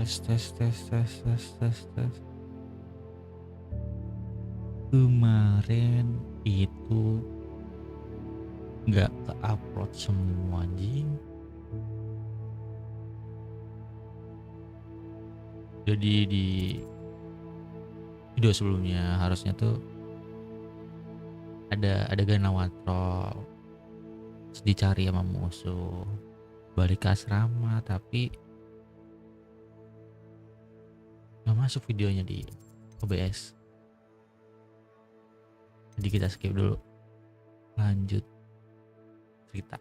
Tes. Kemarin itu nggak ke-upload semua anjing. Jadi di video sebelumnya harusnya tuh ada adegan lawan troll, terus dicari sama musuh, balik ke asrama, tapi nggak masuk videonya di OBS. Jadi kita skip dulu, lanjut cerita.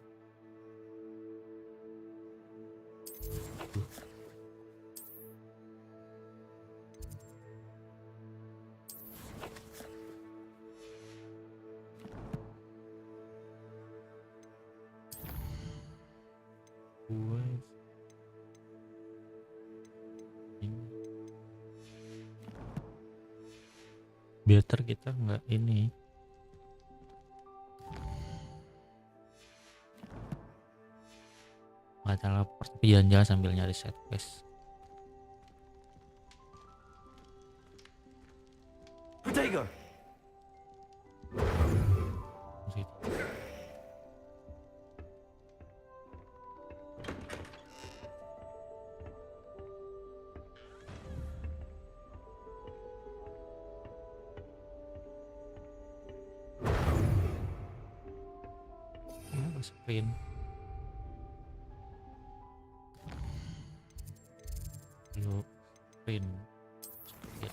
Gue ini biar kita nggak ini nggak teleport, tapi jalan-jalan sambil nyari set quest. Potato. Sprint lu sprint ya.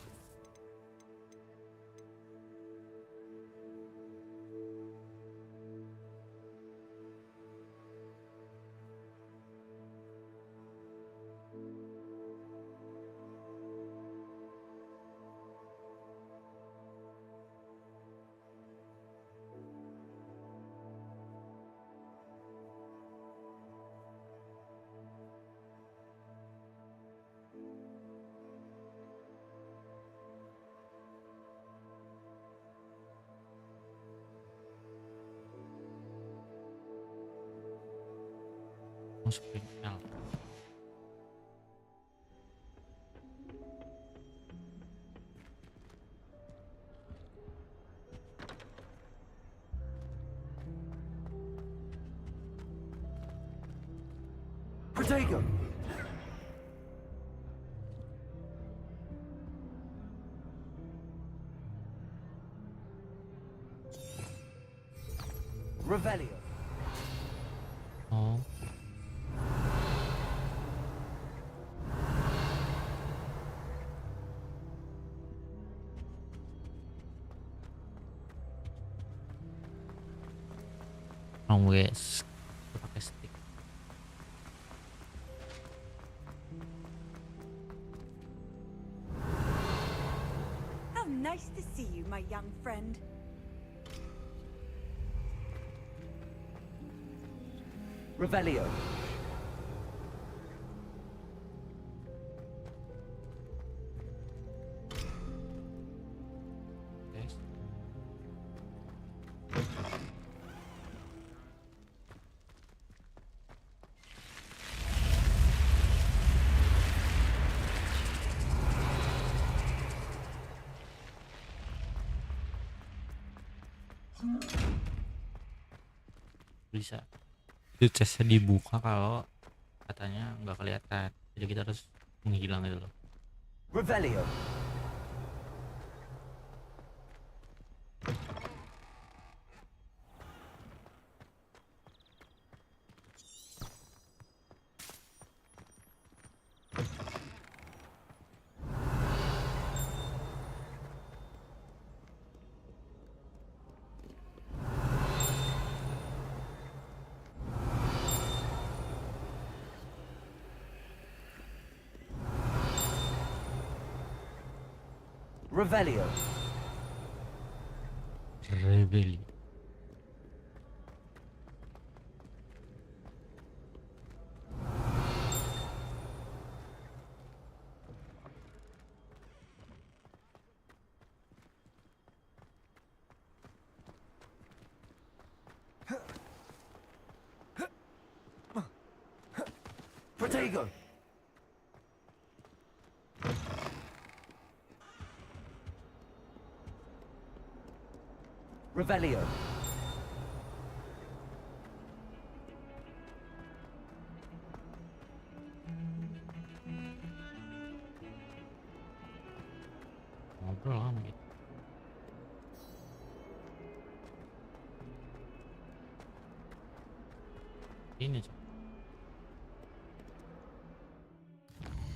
Mau sprint L. Potato. Revelio. Oh, long guys, pakai stick. How nice to see you, my young friend. Revelio. Guys, bisa itu chestnya dibuka kalau katanya nggak kelihatan, jadi kita harus menghilang gitu loh. Revelio. Revelio. Rebellion. Potato. Revelio. Ngobrol kan gitu. Ini coba.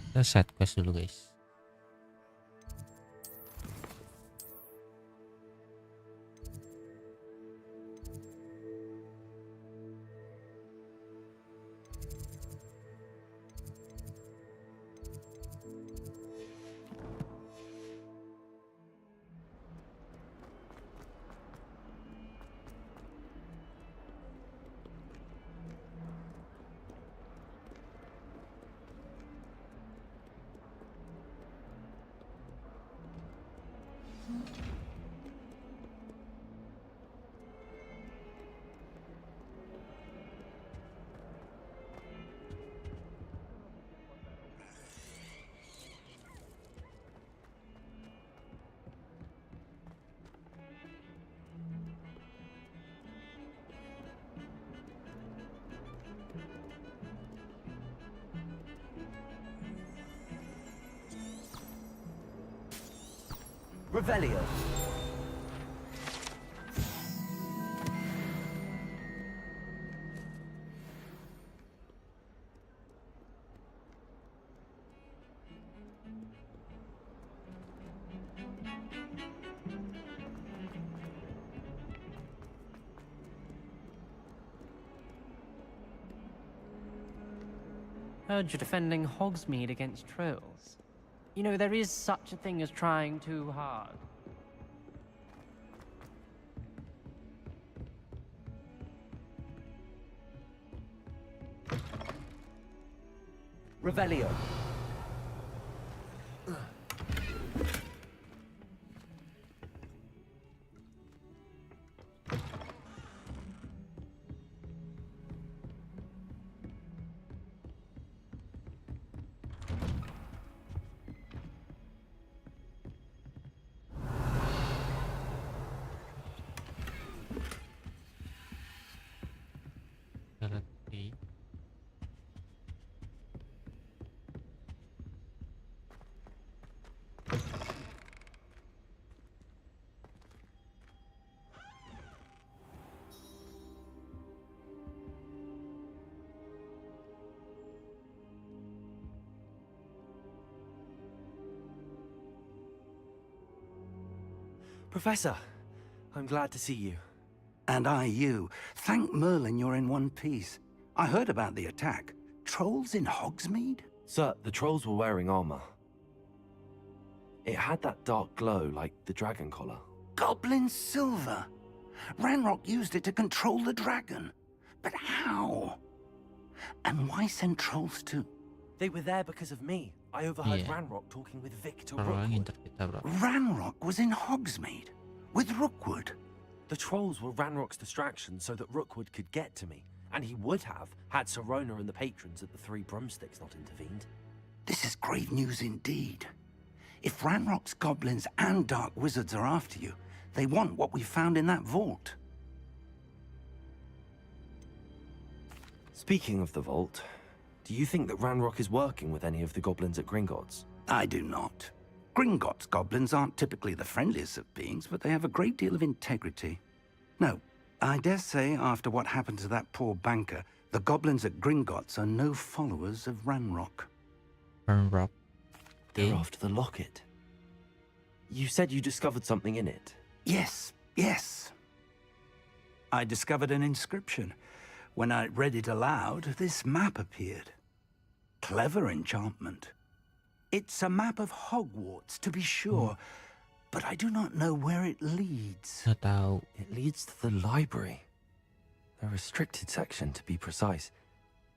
Kita set quest dulu guys. Revelio. Heard you're defending Hogsmeade against trolls. You know, there is such a thing as trying too hard. Revelio. Ngerti. Professor, I'm glad to see you. And I you. Thank Merlin you're in one piece. I heard about the attack. Trolls in Hogsmeade? Sir, the trolls were wearing armor. It had that dark glow like the dragon collar. Goblin silver. Ranrock used it to control the dragon. But how? And why send trolls too? They were there because of me. I overheard Yeah. Ranrock talking with Victor Orang Rookwood. nginter kita bro. Ranrock was in Hogsmeade with Rookwood. The trolls were Ranrock's distraction so that Rookwood could get to me. And he would have had Serona and the patrons at the Three Broomsticks not intervened. This is grave news indeed. If Ranrock's goblins and dark wizards are after you, they want what we found in that vault. Speaking of the vault, do you think that Ranrock is working with any of the goblins at Gringotts? I do not. Gringotts goblins aren't typically the friendliest of beings, but they have a great deal of integrity. No, I dare say after what happened to that poor banker, the goblins at Gringotts are no followers of Ranrock. Ranrock. They're after the locket. You said you discovered something in it. Yes, yes. I discovered an inscription. When I read it aloud, this map appeared. Clever enchantment. It's a map of Hogwarts, to be sure, but I do not know where it leads. Nggak tahu. It leads to the library. A restricted section, to be precise,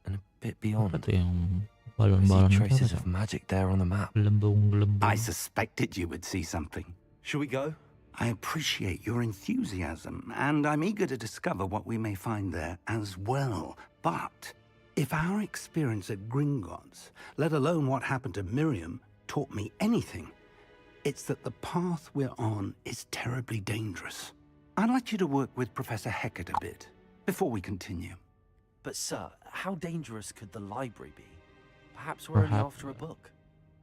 and a bit Apa beyond. tuh yang I balon-balon see itu traces apa of magic there on the map. tuh? Gelembung-gelembung. I suspected you would see something. Shall we go? I appreciate your enthusiasm, and I'm eager to discover what we may find there as well. But if our experience at Gringotts, let alone what happened to Miriam, taught me anything, it's that the path we're on is terribly dangerous. I'd like you to work with Professor Hecat a bit, before we continue. But sir, how dangerous could the library be? Perhaps we're only after a book.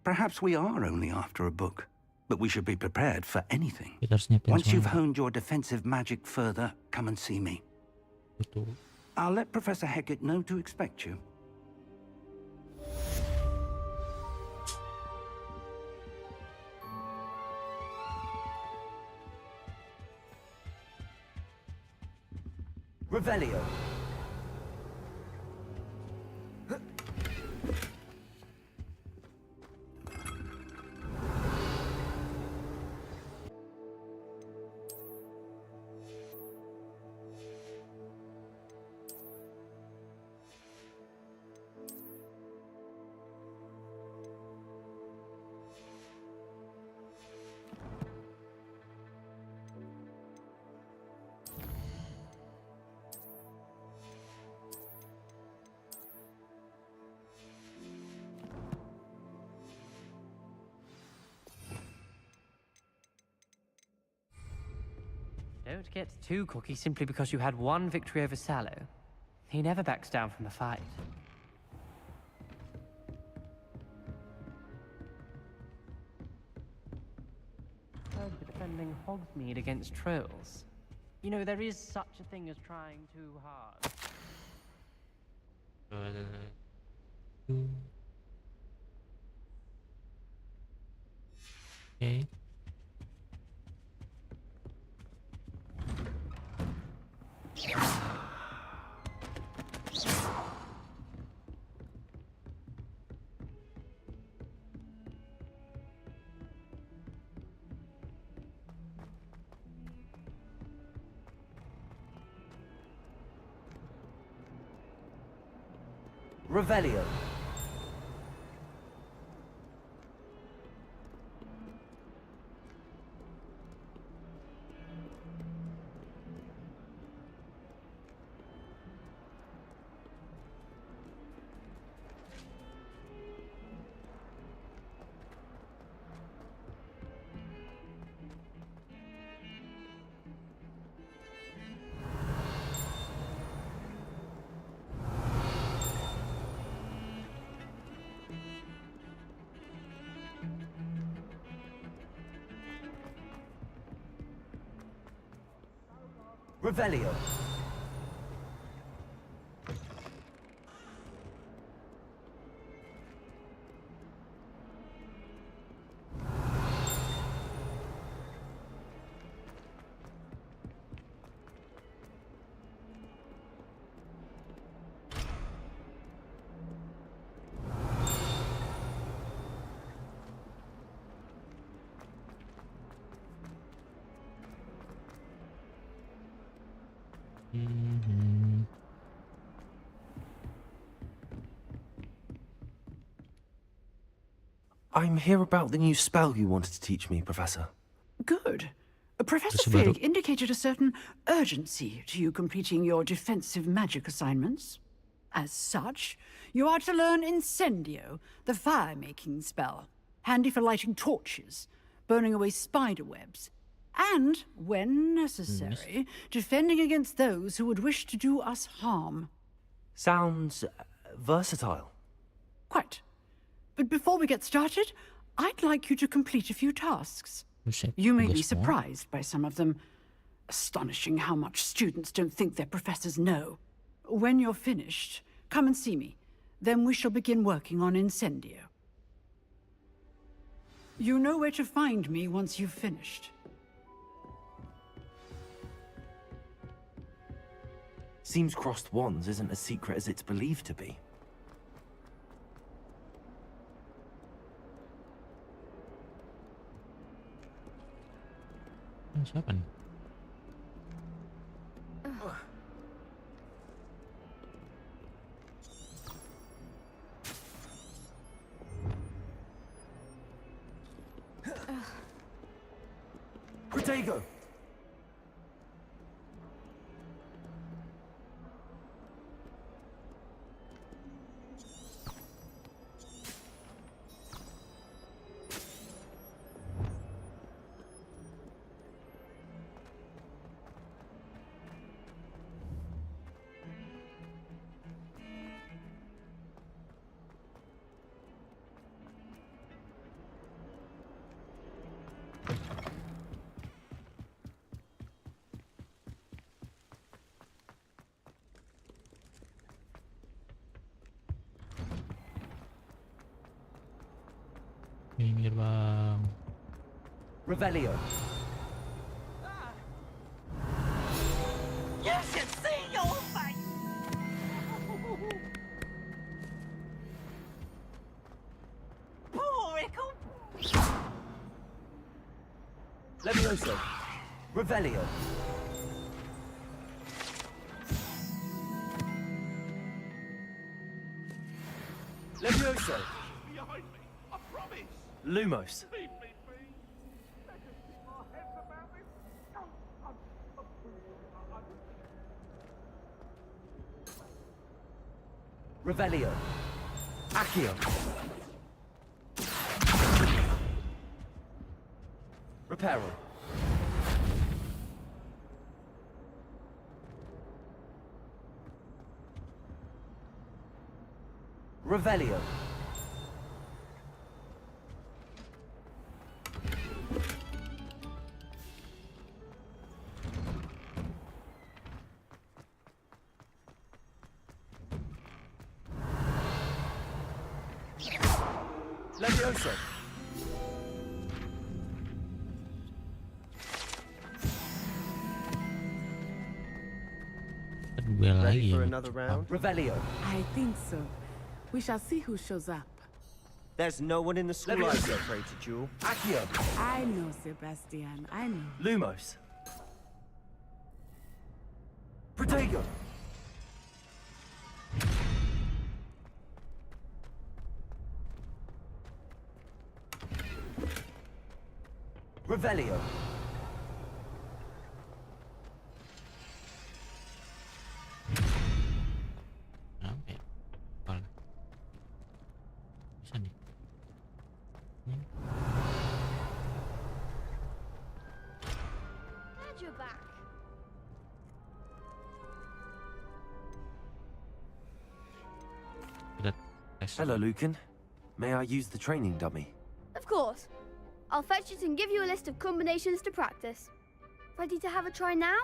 Perhaps we are only after a book, but we should be prepared for anything. Kita harus nyiapin Once you've semuanya. honed your defensive magic further, come and see me. Betul. I'll let Professor Hecat know to expect you. Revelio. Don't get too cocky simply because you had one victory over Sallow. He never backs down from a fight. Heard you're defending Hogsmeade against trolls. You know, there is such a thing as trying too hard. Oke. Revelio. Revelio. Mhm. I'm here about the new spell you wanted to teach me, Professor. Good. Professor Terus baru- Fig indicated a certain urgency to you completing your defensive magic assignments. As such, you are to learn Incendio, the fire-making spell, handy for lighting torches, burning away spider webs, and, when necessary, defending against those who would wish to do us harm. Sounds versatile. Quite. But before we get started, I'd like you to complete a few tasks. Buset, You may be tugas semua. surprised by some of them. Astonishing how much students don't think their professors know. When you're finished, come and see me. Then we shall begin working on Incendio. You know where to find me once you've finished. Seems crossed wands isn't as secret as it's believed to be. Siapa nih? Protego. Minggir bang. Revelio. You should see your face! Poor Ickle! Levioso. Revelio. Levioso. Behind me, I promise. Lumos. Leave me be. Let's just keep our heads about this. Revelio. Accio. Reparo. Revelio. Levioso. Kedua lagi. For another round? Revelio. I think so. We shall see who shows up. There's no one in the school I'd be afraid to duel. Accio. I know, Sebastian. I know. Lumos. Protego. Revelio. Apa ya? Kepala. Bisa nih. Ini. Glad you're back. Kita tes. Hello, Lucan. May I use the training dummy? Of course. I'll fetch it and give you a list of combinations to practice. Ready to have a try now?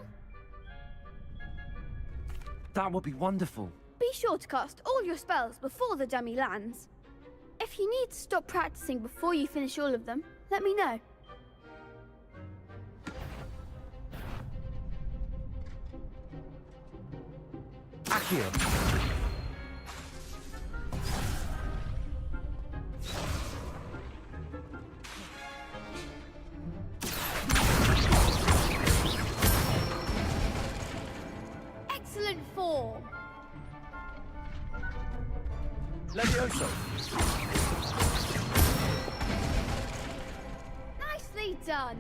That would be wonderful. Be sure to cast all your spells before the dummy lands. If you need to stop practicing before you finish all of them, let me know. Accio. Excellent form. Levioso. Nicely done.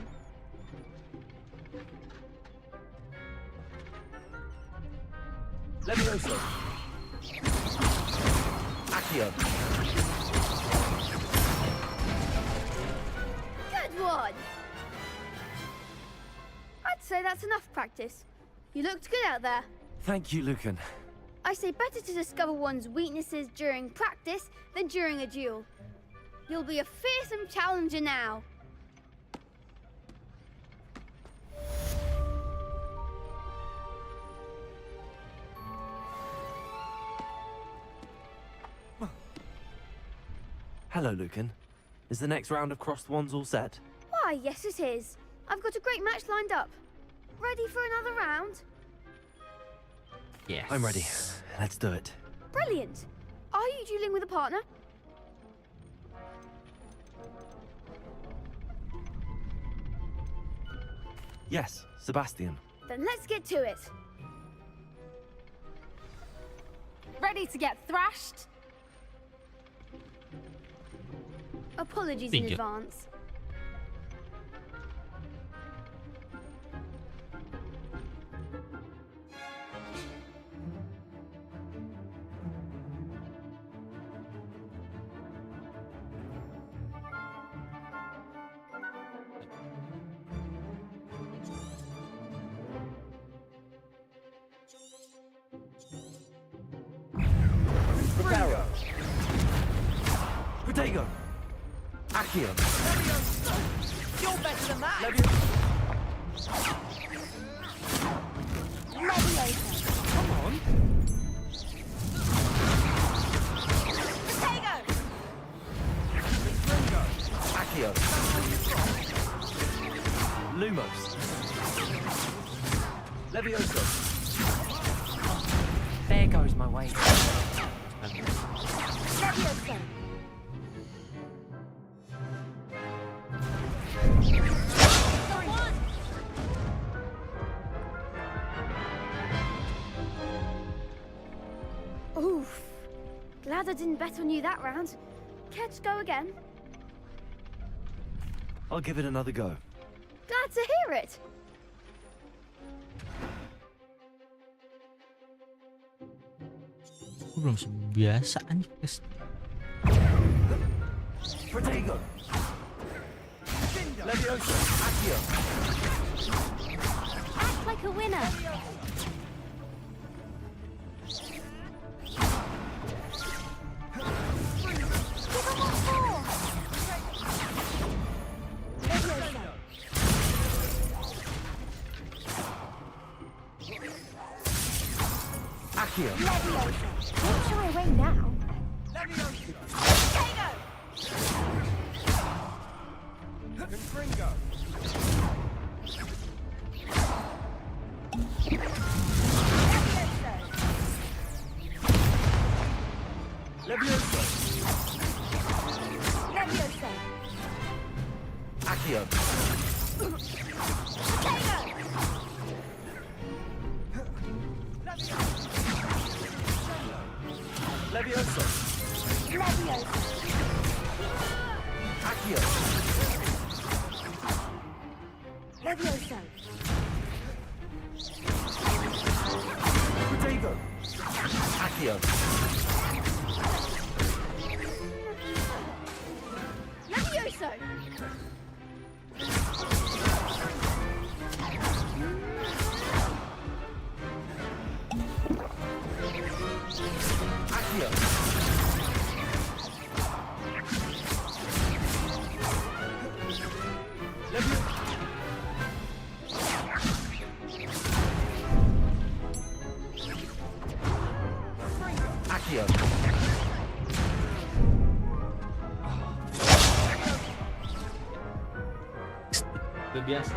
Levioso. Accio. Good one. I'd say that's enough practice. You looked good out there. Thank you, Lucan. I say better to discover one's weaknesses during practice than during a duel. You'll be a fearsome challenger now. Hello, Lucan. Is the next round of Cross the Wands all set? Why, yes it is. I've got a great match lined up. Ready for another round? Yes. I'm ready. Let's do it. Brilliant. Are you dueling with a partner? Yes, Sebastian. Then let's get to it. Ready to get thrashed? Apologies Thank in you. advance. Reparo. Protego. Accio. You're better than that! Come on. Potato! Accio. Lumos. Levioso. There goes my wager. Levioso. Oof. Glad I didn't bet on you that round. Care to go again? I'll give it another go. Glad to hear it. Gue belum biasa anjir guys. Protego. Levioso. Accio. Act like a winner. Accio. Levioso. Don't shy away now. Potato. Confringo. Levioso. Levioso. Accio. Potato. Levioso. Levioso. Accio. Levioso. Protego. Accio. Levioso. Accio. Accio. Udah biasa.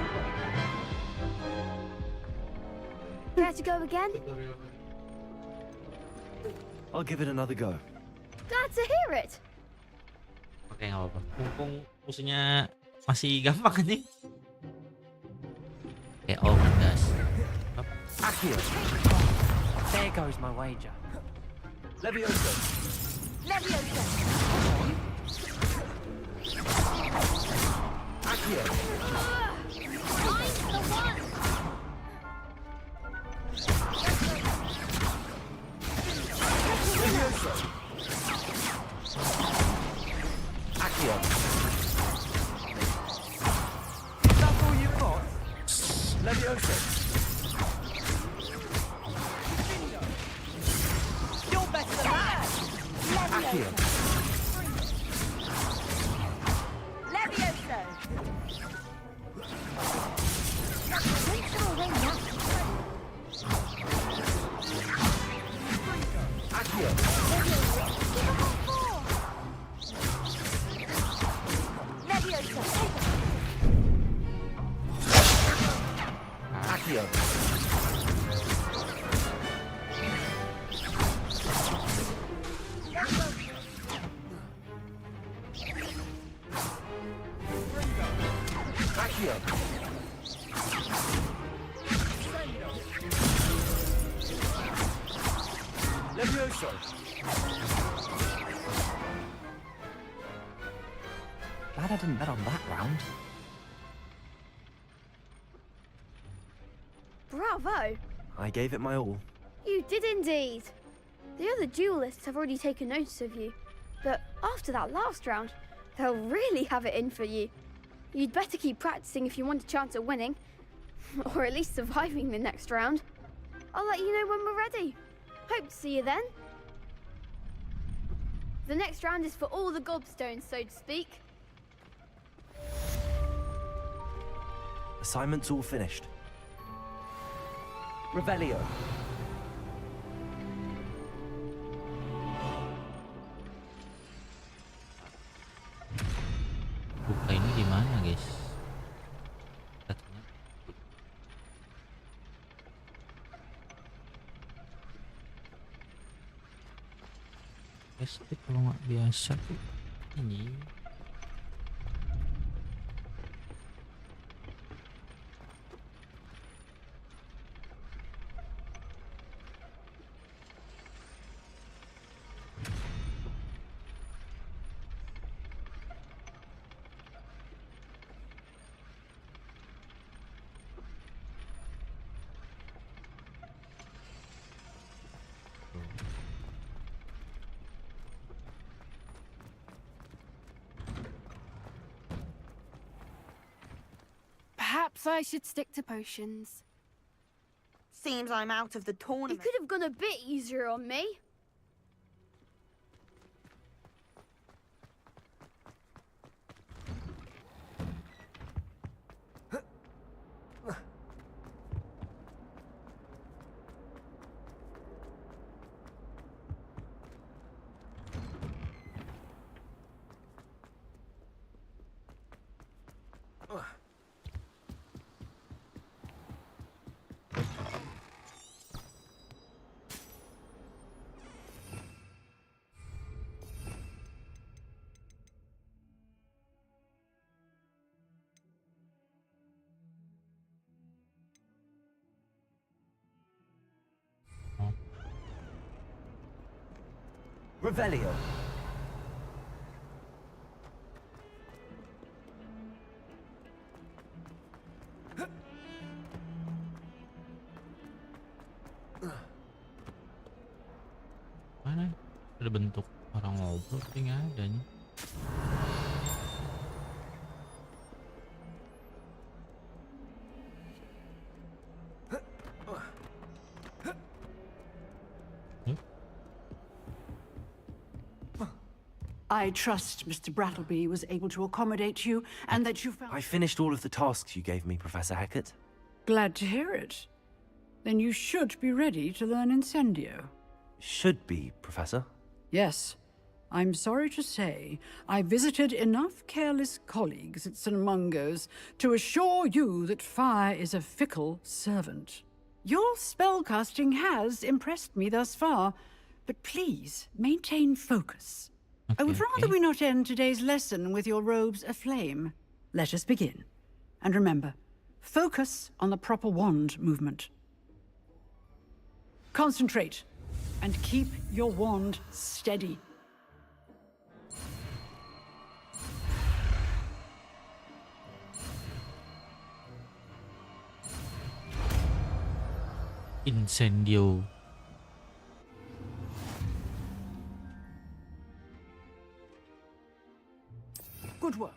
Care to go again? I'll give it another go. Glad to hear it. Oke, nggak apa-apa. Mumpung musuhnya masih gampang nih. Oke, oh gas. Accio. There goes my wager. Levioso. Levioso. Accio. Find the one. Levioso. Accio. That's all you've got? Levioso. You're better than that. Accio. Levioso. Don't throw away now. Accio. Levioso. Give him a four. Levioso. Accio. Accio. Levioso. Glad I didn't bet on that round. Bravo. I gave it my all. You did indeed. The other duelists have already taken notice of you, but after that last round, they'll really have it in for you. You'd better keep practicing if you want a chance at winning, or at least surviving the next round. I'll let you know when we're ready. Hope to see you then. The next round is for all the gobstones, so to speak. Assignment's all finished. Revelio. Bukain pasti kalau nggak biasa tuh ini. Perhaps I should stick to potions. Seems I'm out of the You tournament. could have gone a bit easier on me. Revelio. Mana? Ada bentuk orang ngobrol tapi nggak ada nih. I trust Mr. Brattleby was able to accommodate you and that you found... I finished all of the tasks you gave me, Professor Hecat. Glad to hear it. Then you should be ready to learn Incendio. Should be, Professor. Yes. I'm sorry to say, I visited enough careless colleagues at St. Mungo's to assure you that fire is a fickle servant. Your spellcasting has impressed me thus far, but please maintain focus. I would rather we not end today's lesson with your robes aflame. Let us begin. And remember, focus on the proper wand movement. Concentrate, and keep your wand steady. Incendio. Good work.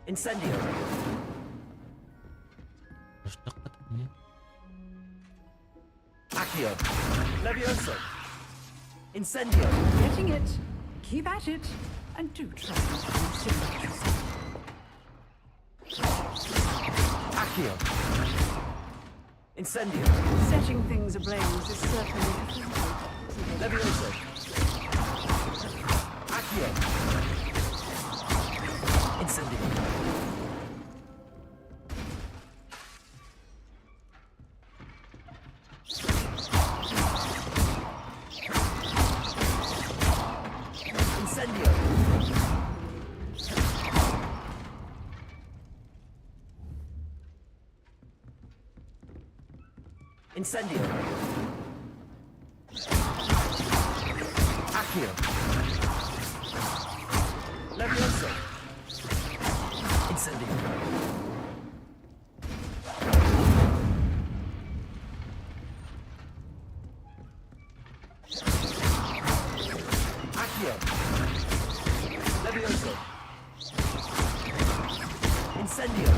Incendio. Terus deket ini. Accio. Levioso. Incendio. Getting it. Keep at it. And do trust me to consider yourself. Accio. Incendio. Setting things ablaze is certainly a thing. Levioso. Accio. Incendio. Incendio. Incendio. Accio. Levioso. Incendio. Accio. Levioso. Incendio.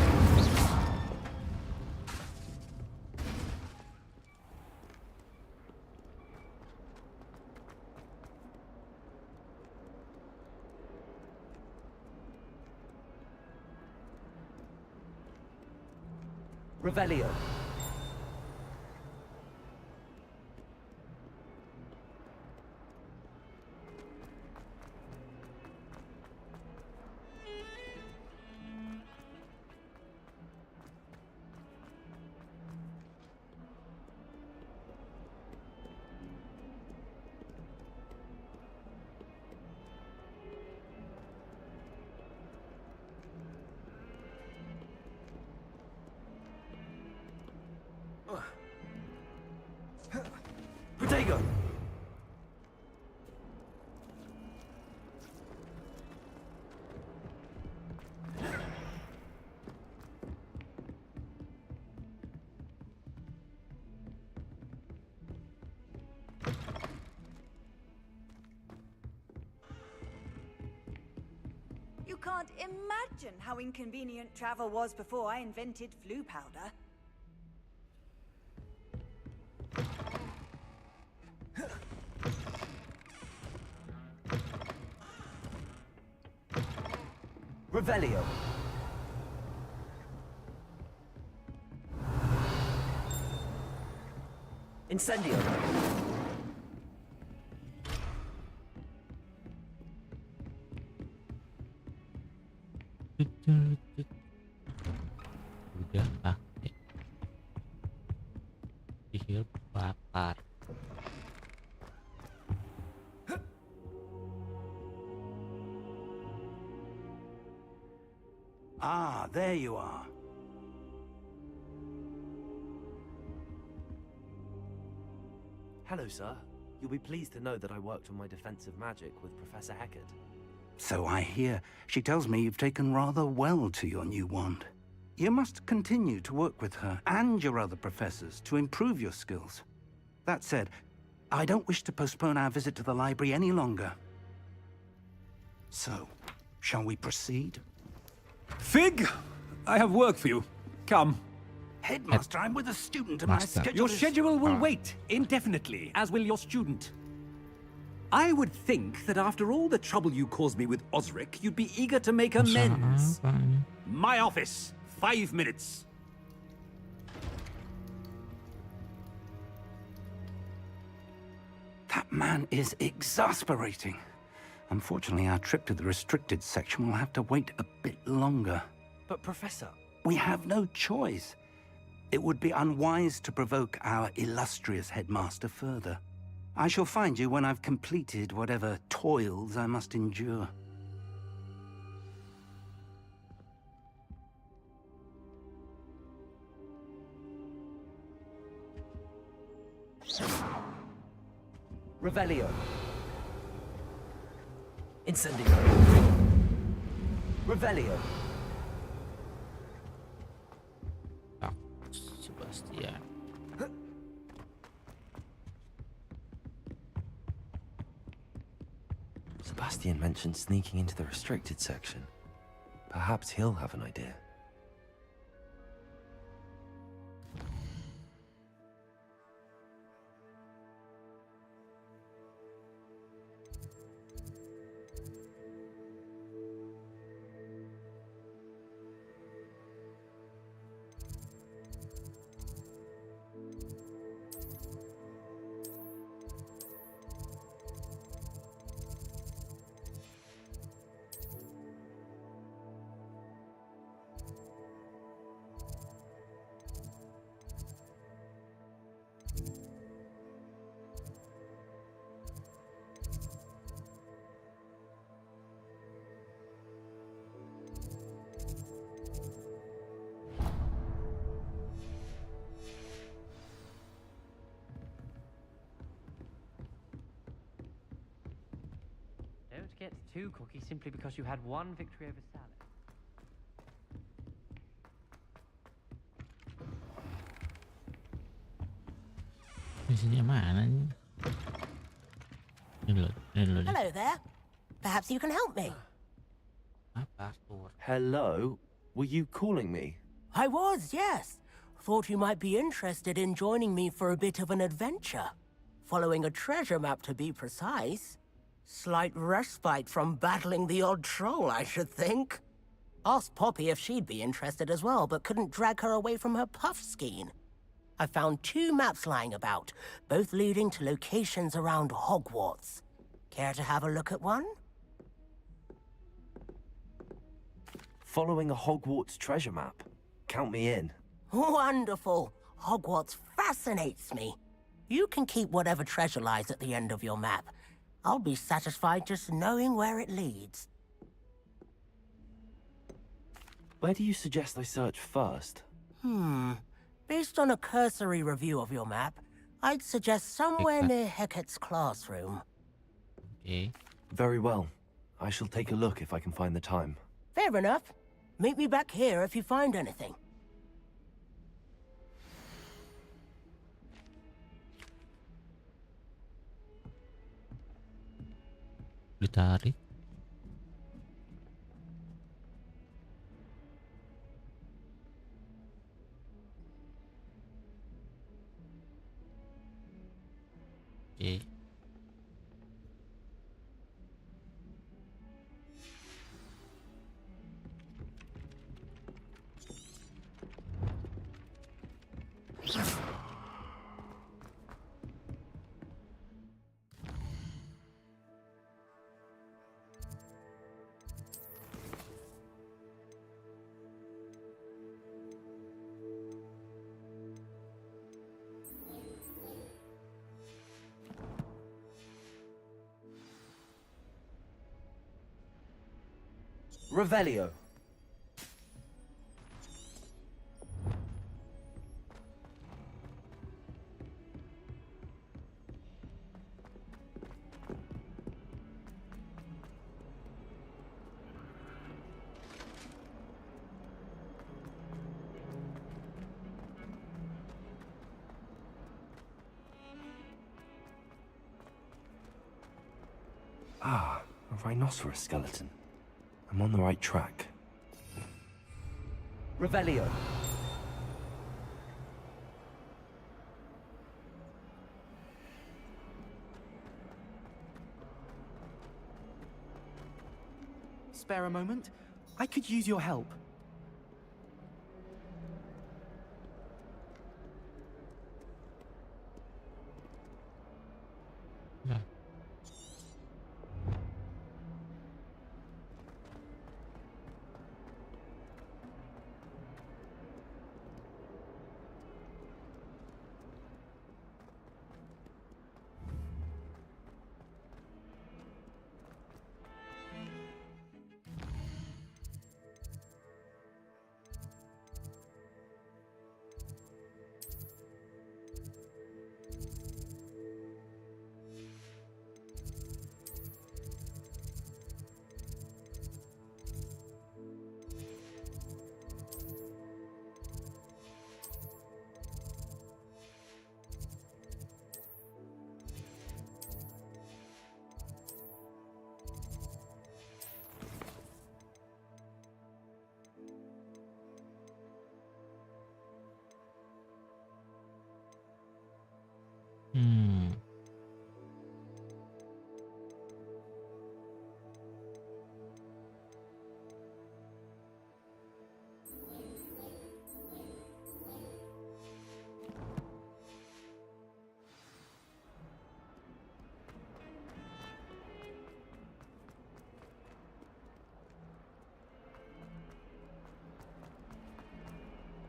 Revelio. Protego. You can't imagine how inconvenient travel was before I invented flu powder. Revelio. Incendio. Udah pakai sihir bakar. Ah, there you are. Hello, sir. You'll be pleased to know that I worked on my defensive magic with Professor Heckard. So I hear. She tells me you've taken rather well to your new wand. You must continue to work with her and your other professors to improve your skills. That said, I don't wish to postpone our visit to the library any longer. So, shall we proceed? Fig, I have work for you. Come. Headmaster, I'm with a student and my Master. schedule Your is... schedule will wait indefinitely, as will your student. I would think that after all the trouble you caused me with Osric, you'd be eager to make amends. My office. 5 minutes. That man is exasperating. Unfortunately, our trip to the restricted section will have to wait a bit longer. But, Professor... We have no choice. It would be unwise to provoke our illustrious headmaster further. I shall find you when I've completed whatever toils I must endure. Revelio. Incendio. Revelio. Sebastian. Sebastian mentioned sneaking into the restricted section. Perhaps he'll have an idea. too cocky simply because you had one victory over salad. Di sini mana nih? Ini dulu deh. Hello there. Perhaps you can help me. Apa? Tur. Hello? Were you calling me? I was, yes. Thought you might be interested in joining me for a bit of an adventure. Following a treasure map, to be precise. Slight respite from battling the odd troll, I should think. Asked Poppy if she'd be interested as well, but couldn't drag her away from her puff skein. I found 2 maps lying about, both leading to locations around Hogwarts. Care to have a look at one? Following a Hogwarts treasure map? Count me in. Wonderful. Hogwarts fascinates me. You can keep whatever treasure lies at the end of your map. I'll be satisfied just knowing where it leads. Where do you suggest I search first? Based on a cursory review of your map, I'd suggest somewhere near Hecat's classroom. Okay. Very well. I shall take a look if I can find the time. Fair enough. Meet me back here if you find anything. Dicari. Oke. Revelio. Ah, a rhinoceros skeleton. I'm on the right track. Revelio. Spare a moment? I could use your help. Ya.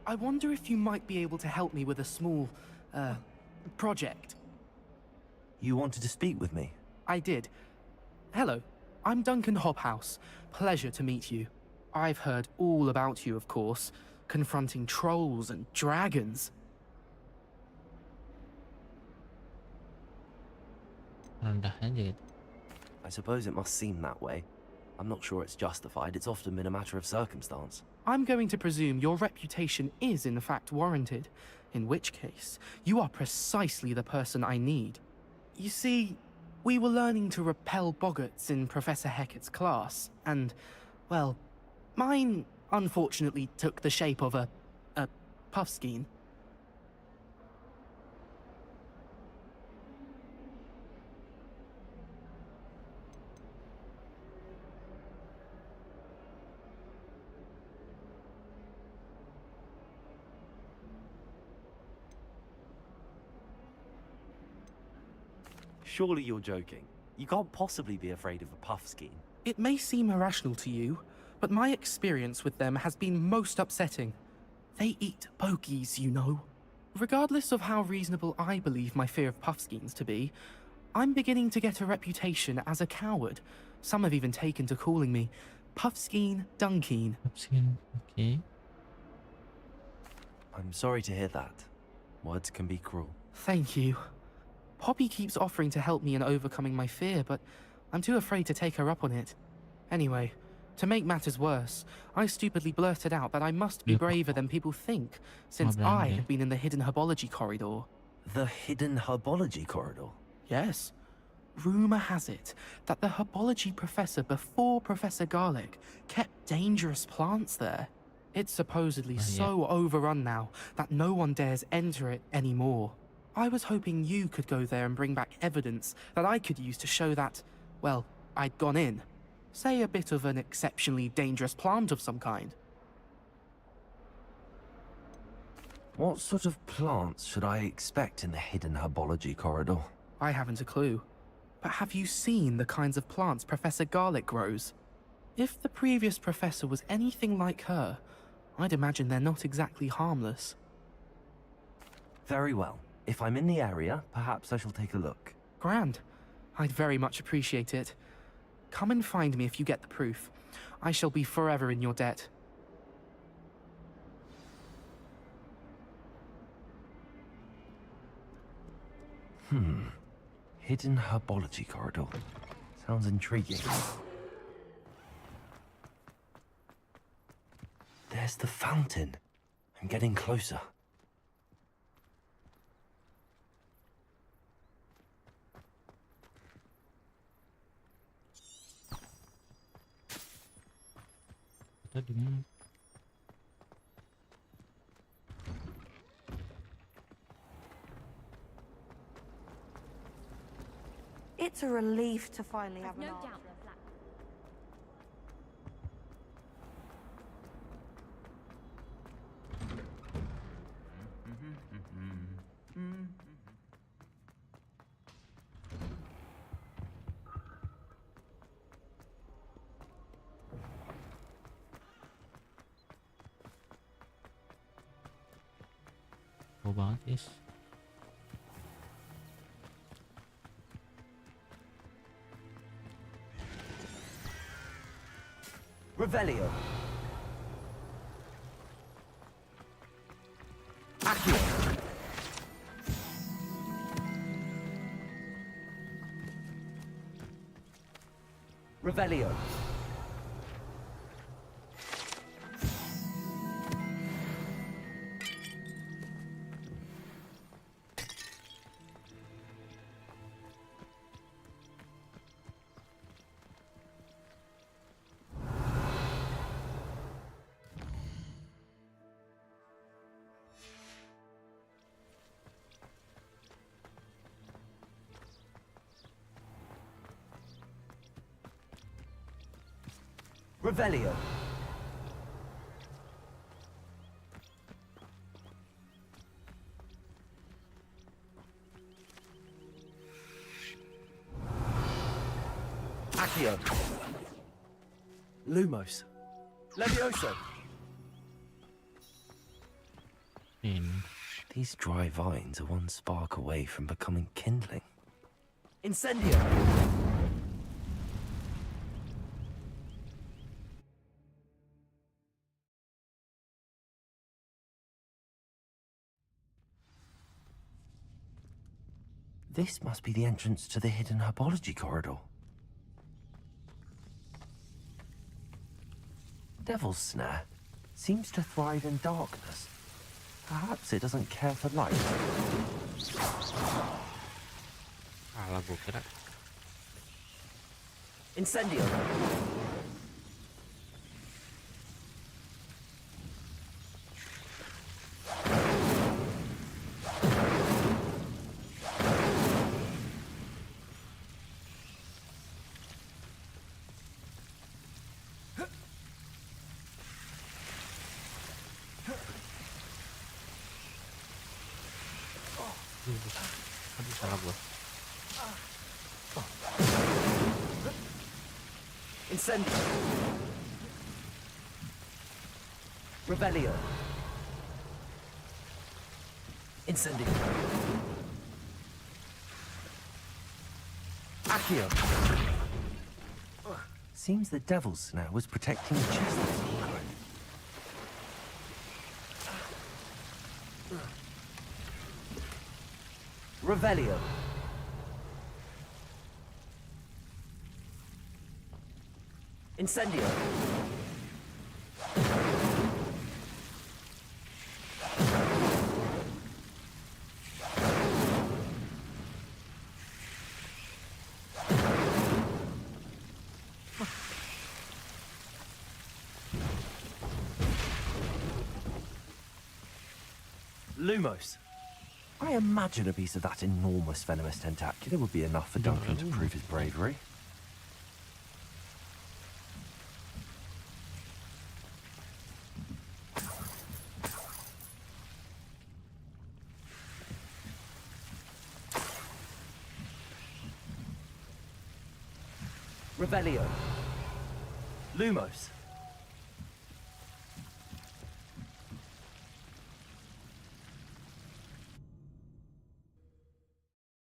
I wonder if you might be able to help me with a small, project. You wanted to speak with me? I did. Hello, I'm Duncan Hobhouse. Pleasure to meet you. I've heard all about you, of course, confronting trolls and dragons. I suppose it must seem that way. I'm not sure it's justified. It's often been a matter of circumstance. I'm going to presume your reputation is in fact warranted, in which case, you are precisely the person I need. You see, we were learning to repel boggarts in Professor Hecat's class, and, well, mine unfortunately took the shape of a puffskein. Surely you're joking. You can't possibly be afraid of a puffskein. It may seem irrational to you, but my experience with them has been most upsetting. They eat bogies, you know. Regardless of how reasonable I believe my fear of puffskeins to be, I'm beginning to get a reputation as a coward. Some have even taken to calling me Puffskein Dunkeen. Puffskein, okay. I'm sorry to hear that. Words can be cruel. Thank you. Poppy keeps offering to help me in overcoming my fear, but I'm too afraid to take her up on it. Anyway, to make matters worse, I stupidly blurted out that I must be braver than people think, since I had been in the hidden herbology corridor. The hidden herbology corridor? Yes. Rumor has it that the herbology professor before Professor Garlic kept dangerous plants there. It's supposedly so overrun now that no one dares enter it anymore. I was hoping you could go there and bring back evidence that I could use to show that, well, I'd gone in. Say a bit of an exceptionally dangerous plant of some kind. What sort of plants should I expect in the hidden herbology corridor? I haven't a clue. But have you seen the kinds of plants Professor Garlic grows? If the previous professor was anything like her, I'd imagine they're not exactly harmless. Very well. If I'm in the area, perhaps I shall take a look. Grand. I'd very much appreciate it. Come and find me if you get the proof. I shall be forever in your debt. Hidden herbology corridor. Sounds intriguing. There's the fountain. I'm getting closer. Kita di mana? It's a relief to finally have an No art. doubt. Jauh banget guys. Revelio. Accio. Revelio. Revelio. Accio. Lumos. Levioso. These dry vines are one spark away from becoming kindling. Incendio. This must be the entrance to the hidden herbology corridor. devil's snare seems to thrive in darkness. Perhaps it doesn't care for light. Salah gue kira. Incendio. Aduh, salah gue. Incendio. Revelio. Incendio. Accio. Seems the devil's snare was protecting the chest of some kind. Revelio. Incendio. Lumos. I imagine a piece of that enormous venomous tentacula would be enough for Duncan to prove his bravery. Revelio. Lumos.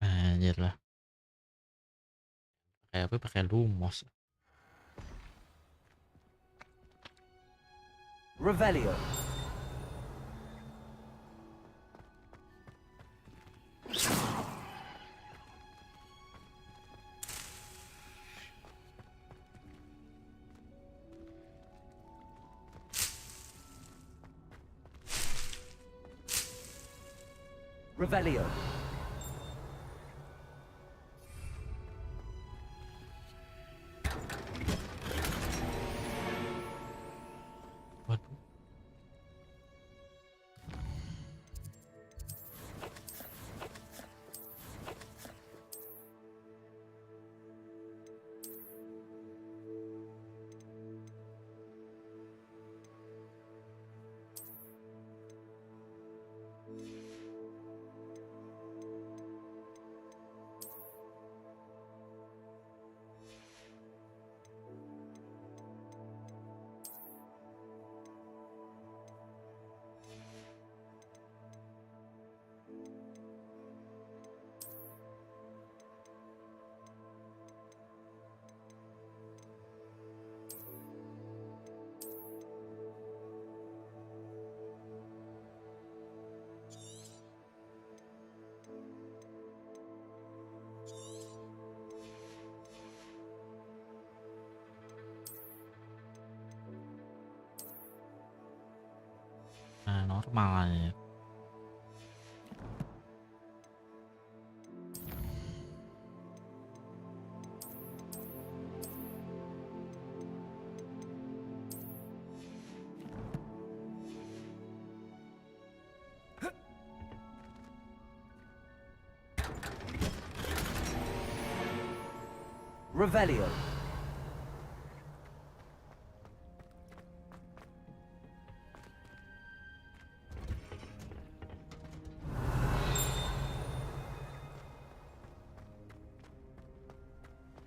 Anjir lah. Pakai apa? Pakai lumos. Revelio. Revelio. Waduh. Nah, normal aja. Revelio.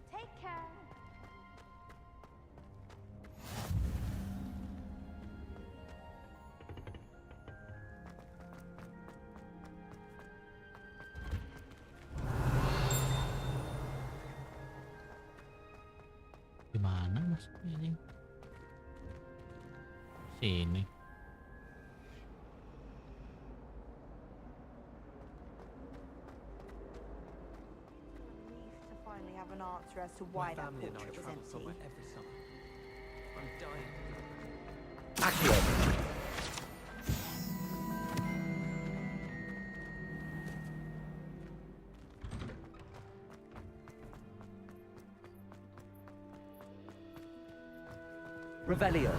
Take care. Gimana masuknya ini? Sini. To finally have an answer as to why that portrait was empty. every summer. I'm dying. Accio. Revelio.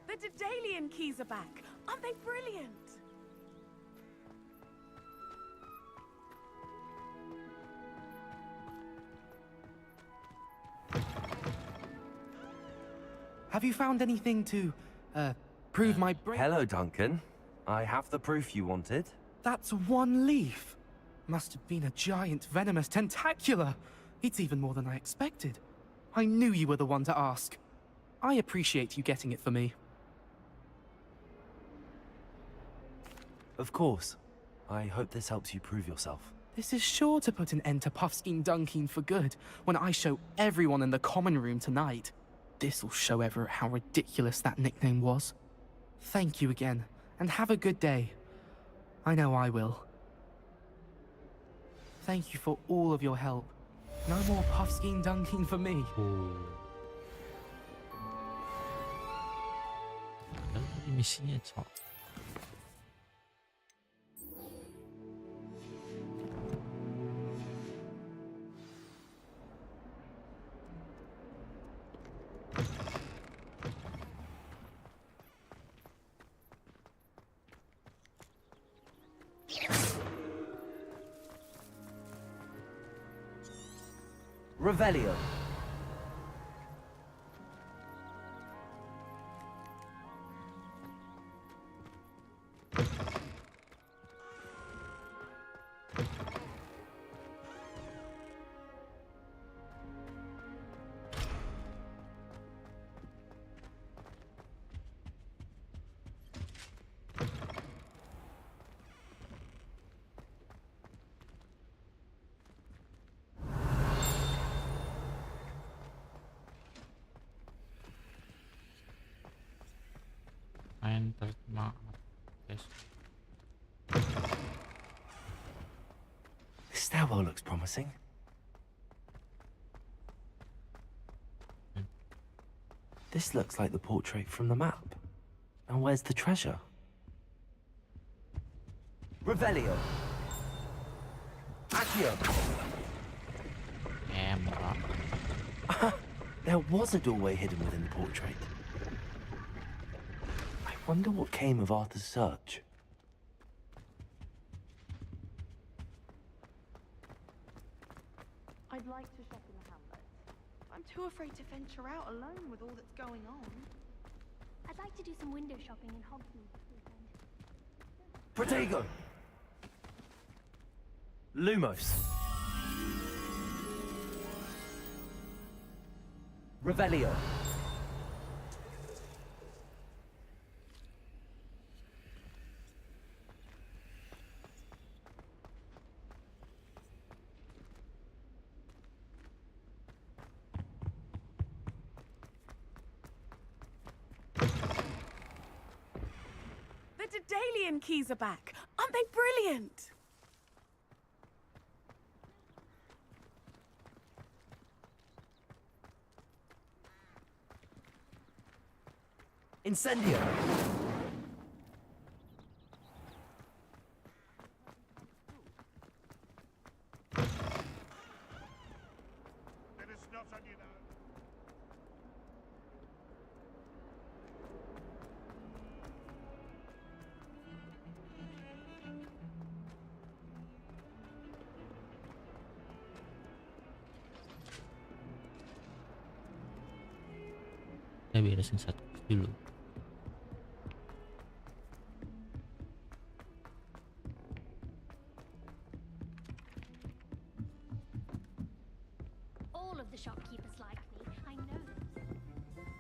The Dedalian keys are back. Aren't they brilliant? Have you found anything to, prove my brain? Hello, Duncan. I have the proof you wanted. That's one leaf. Must have been a giant venomous tentacula. It's even more than I expected. I knew you were the one to ask. I appreciate you getting it for me. Of course. I hope this helps you prove yourself. This is sure to put an end to Puffskein Dunkeen for good when I show everyone in the common room tonight. This'll show Everett how ridiculous that nickname was. Thank you again, and have a good day. I know I will. Thank you for all of your help. No more Puffskein Dunkeen for me. Misinya cok. Revelio. Main terima guys. This stairwell looks promising. This looks like the portrait from the map. Now where's the treasure? Revelio. Accio. There was a doorway hidden within the portrait. I wonder what came of Arthur's search. I'd like to shop in the hamlet. I'm too afraid to venture out alone with all that's going on. I'd like to do some window shopping in Hogsmeade this weekend. Protego. Lumos. Revelio. The Dedalian keys are back. Aren't they brilliant? Incendio. Let us not on you now. Saya beresin satu dulu. All of the shopkeepers like me. I know them.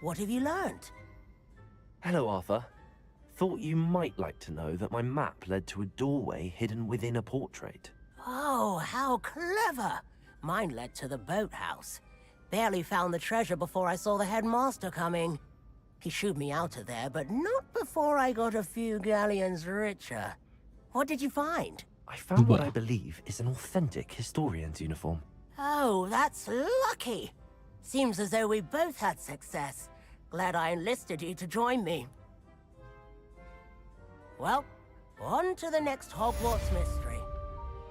What have you learned? Hello, Arthur. Thought you might like to know that my map led to a doorway hidden within a portrait. Oh, how clever! Mine led to the boathouse. Barely found the treasure before I saw the headmaster coming. He shooed me out of there, but not before I got a few galleons richer. What did you find? I found what I believe is an authentic historian's uniform. Oh, that's lucky. Seems as though we both had success. Glad I enlisted you to join me. Well, on to the next Hogwarts mystery.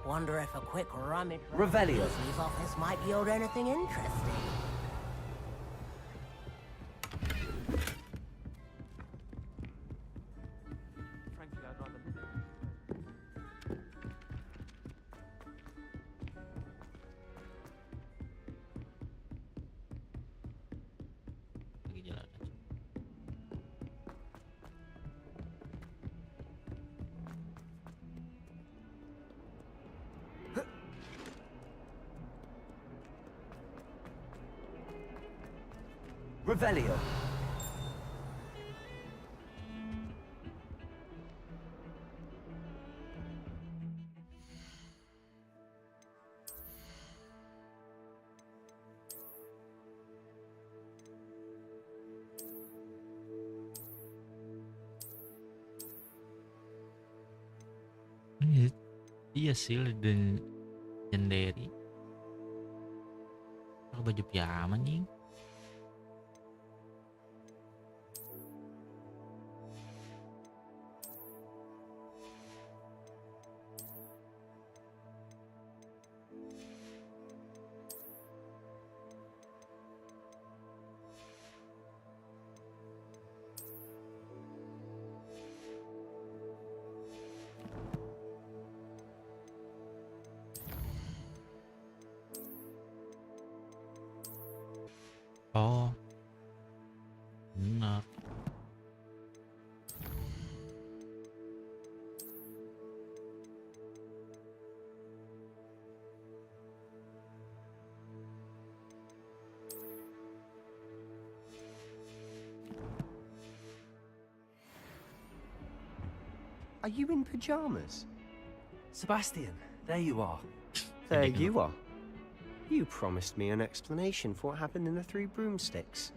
Wonder if a quick rummage around Revelio. Weasley's office might yield anything interesting. Frankly, I'd rather Lagi jalan aja. Revelio. Iya sih, dan legendary. Pakai baju piyama nih. Oh, benar. Are you in pajamas? Sebastian, there you are. There you are. You promised me an explanation for what happened in the Three Broomsticks.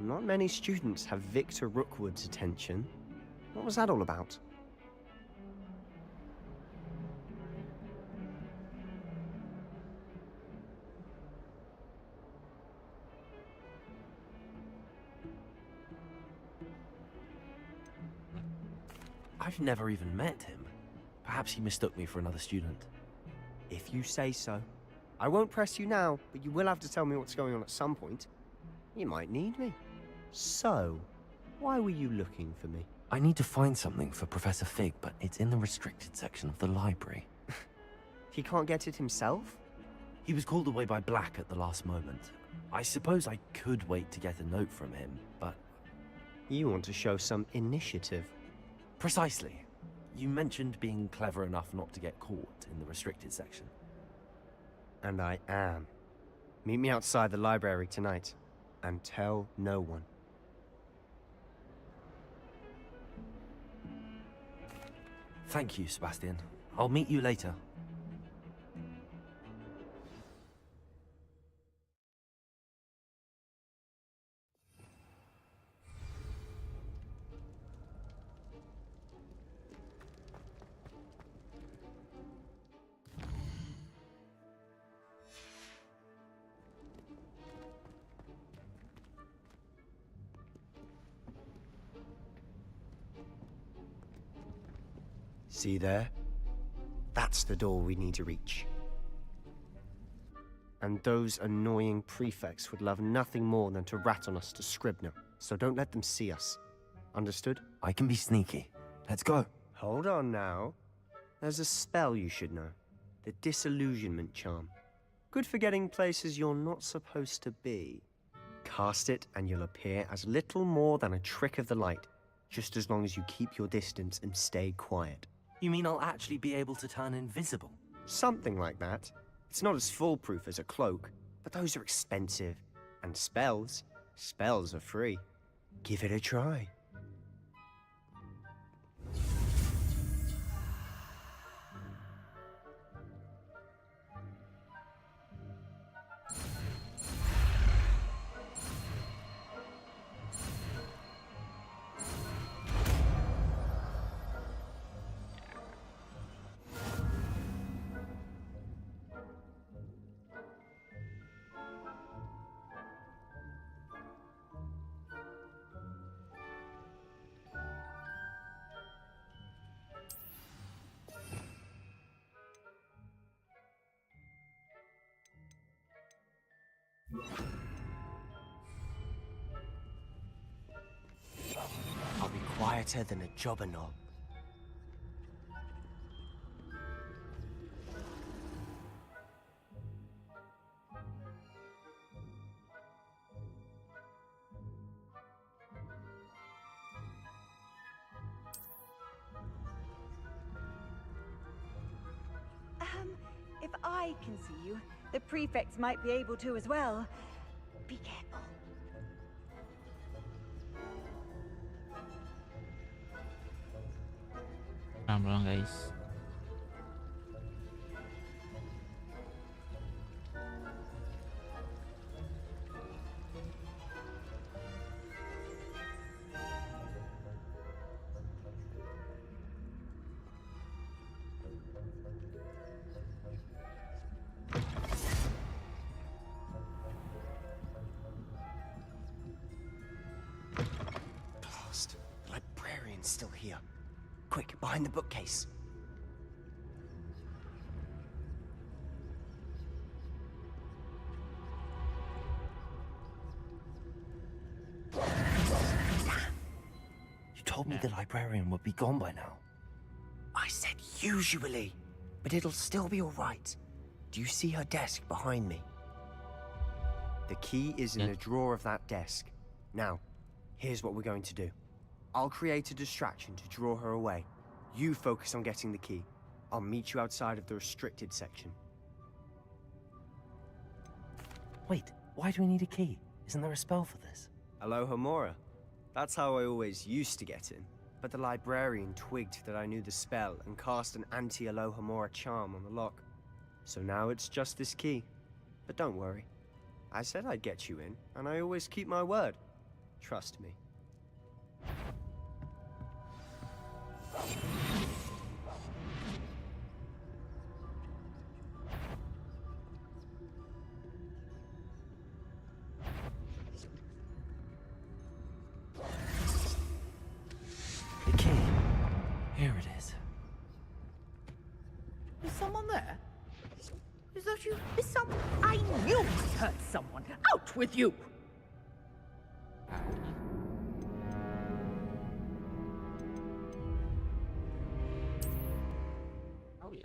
Not many students have Victor Rookwood's attention. What was that all about? I've never even met him. Perhaps he mistook me for another student. If you say so. I won't press you now, but you will have to tell me what's going on at some point. You might need me. So, why were you looking for me? I need to find something for Professor Fig, but it's in the restricted section of the library. He can't get it himself? He was called away by Black at the last moment. I suppose I could wait to get a note from him, but... You want to show some initiative. Precisely. You mentioned being clever enough not to get caught in the restricted section. And I am. Meet me outside the library tonight, and tell no one. Thank you, Sebastian. I'll meet you later. See there? That's the door we need to reach. And those annoying prefects would love nothing more than to rat on us to Scribner, so don't let them see us. Understood? I can be sneaky. Let's go. Hold on now. There's a spell you should know. The Disillusionment Charm. Good for getting places you're not supposed to be. Cast it and you'll appear as little more than a trick of the light, just as long as you keep your distance and stay quiet. You mean I'll actually be able to turn invisible? Something like that. It's not as foolproof as a cloak, but those are expensive. And spells are free. Give it a try. better than a jobberknoll. If I can see you, the prefects might be able to as well. Be careful. Pelan-pelan guys. Blast. The librarian's still here. Quick, behind the bookcase. You told me the librarian would be gone by now. I said usually, but it'll still be all right. Do you see her desk behind me? The key is in a drawer of that desk. Now, here's what we're going to do. I'll create a distraction to draw her away. You focus on getting the key. I'll meet you outside of the restricted section. Wait, why do we need a key? Isn't there a spell for this? Alohomora. That's how I always used to get in. But the librarian twigged that I knew the spell and cast an anti-Alohomora charm on the lock. So now it's just this key. But don't worry. I said I'd get you in, and I always keep my word. Trust me. The key. Here it is. Is someone there? Is that you? Is someone? I knew I heard someone. Out with you! Oh yeah.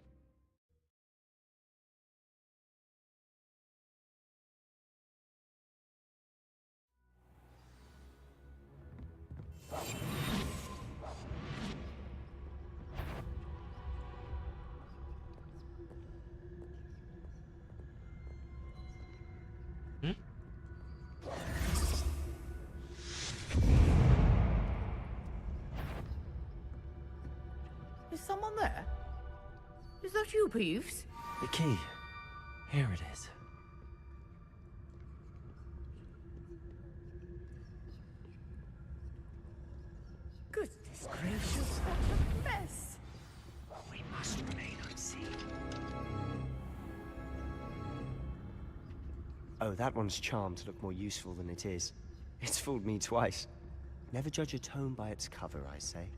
Is someone there? Is that you, Peeves? The key. Here it is. Goodness gracious, what a mess! We must remain unseen. Oh, that one's charmed to look more useful than it is. It's fooled me twice. Never judge a tome by its cover, I say.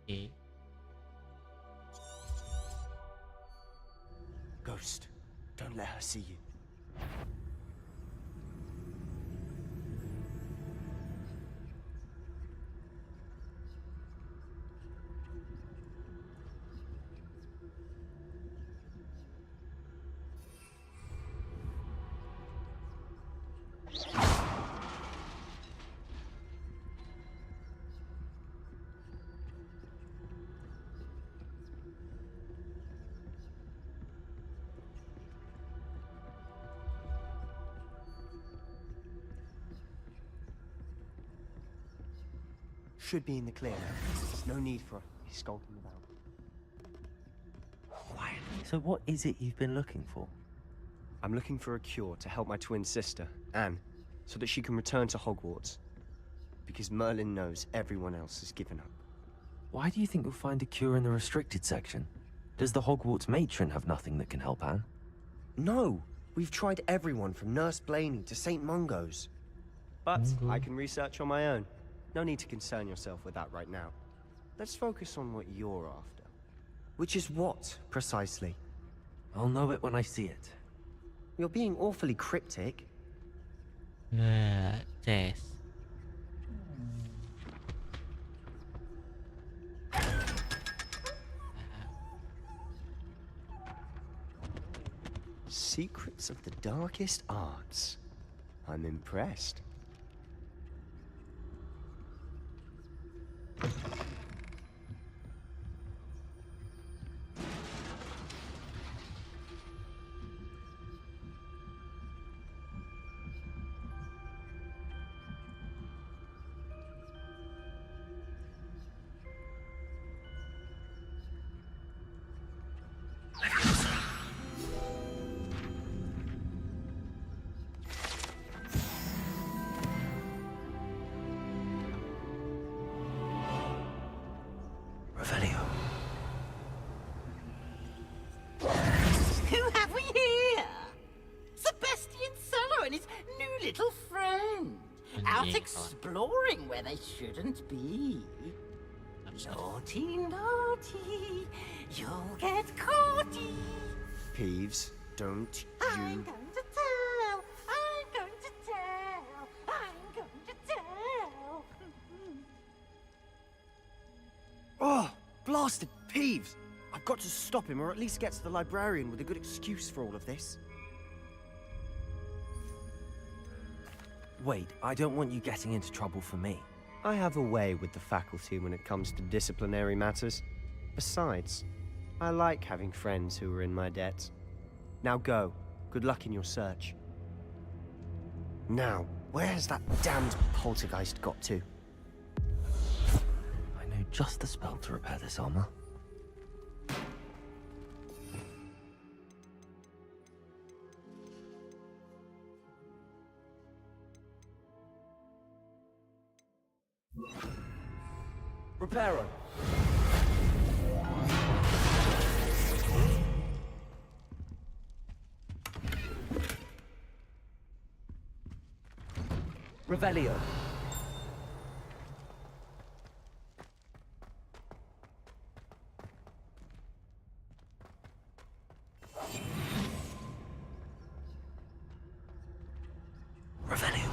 Okay. Ghost, don't let her see you. Should be in the clear now. No need for a skulking about. Quiet. So what is it you've been looking for? I'm looking for a cure to help my twin sister, Anne, so that she can return to Hogwarts. Because Merlin knows everyone else has given up. Why do you think you'll find a cure in the restricted section? Does the Hogwarts matron have nothing that can help Anne? No! We've tried everyone from Nurse Blaney to St. Mungo's. But I can research on my own. No need to concern yourself with that right now. Let's focus on what you're after. Which is what, precisely? I'll know it when I see it. You're being awfully cryptic. J.U.N.G.S. Secrets of the darkest arts. I'm impressed. Who have we here? Sebastian Solo and his new little friend. Out exploring where they shouldn't be. Naughty, naughty, you'll get caughty. Peeves, don't I'm you... going to tell, I'm going to tell, I'm going to tell. Oh, blasted Peeves! I've got to stop him, or at least get to the librarian with a good excuse for all of this. Wait, I don't want you getting into trouble for me. I have a way with the faculty when it comes to disciplinary matters. Besides, I like having friends who are in my debt. Now go. Good luck in your search. Now, where has that damned poltergeist got to? I know just the spell to repair this armor. Reparo. Revelio. Revelio.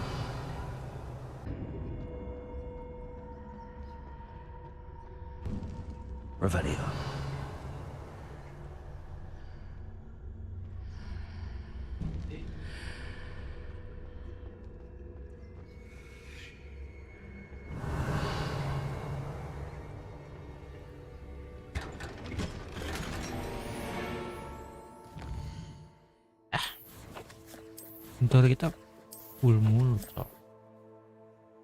Revelio. Bentar kita full mulu cok.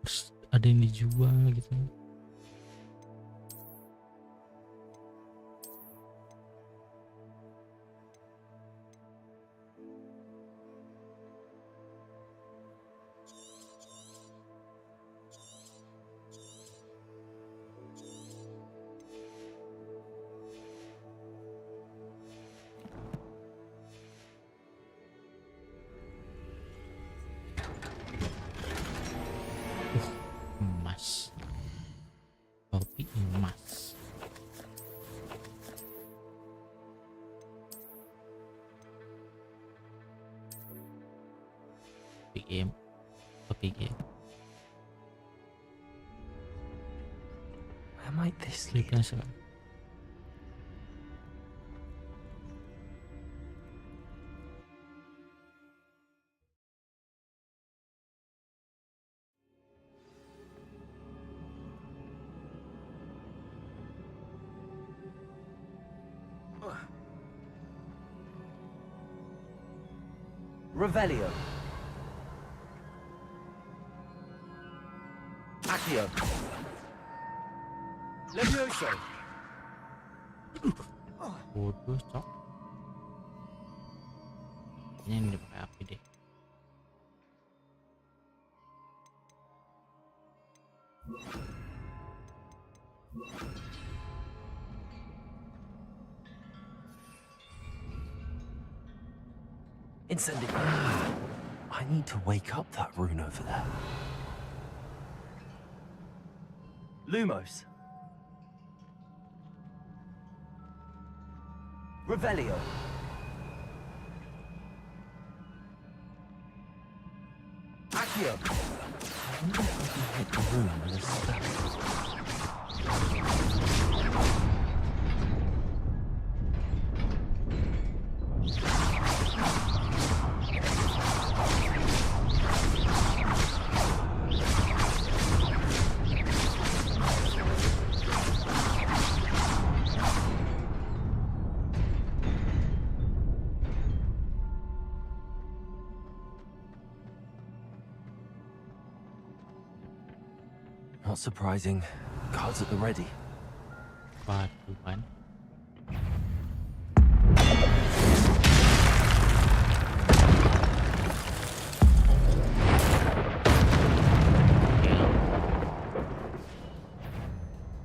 Terus ada yang dijual gitu. Emas, topi emas. Topi game. Where might this lead? Revelio. Accio. Levioso. Bodoh cok. Ini dipakai api deh. Incendiary. I need to wake up that rune over there. Lumos. Revelio. Accio. Not surprising. Cards at the ready. Batu kan.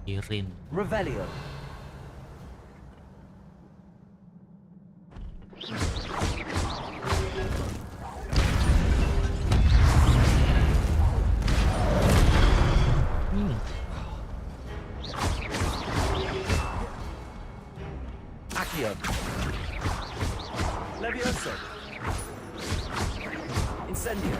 Irin. Revelio. Accio. Levioso. Incendio.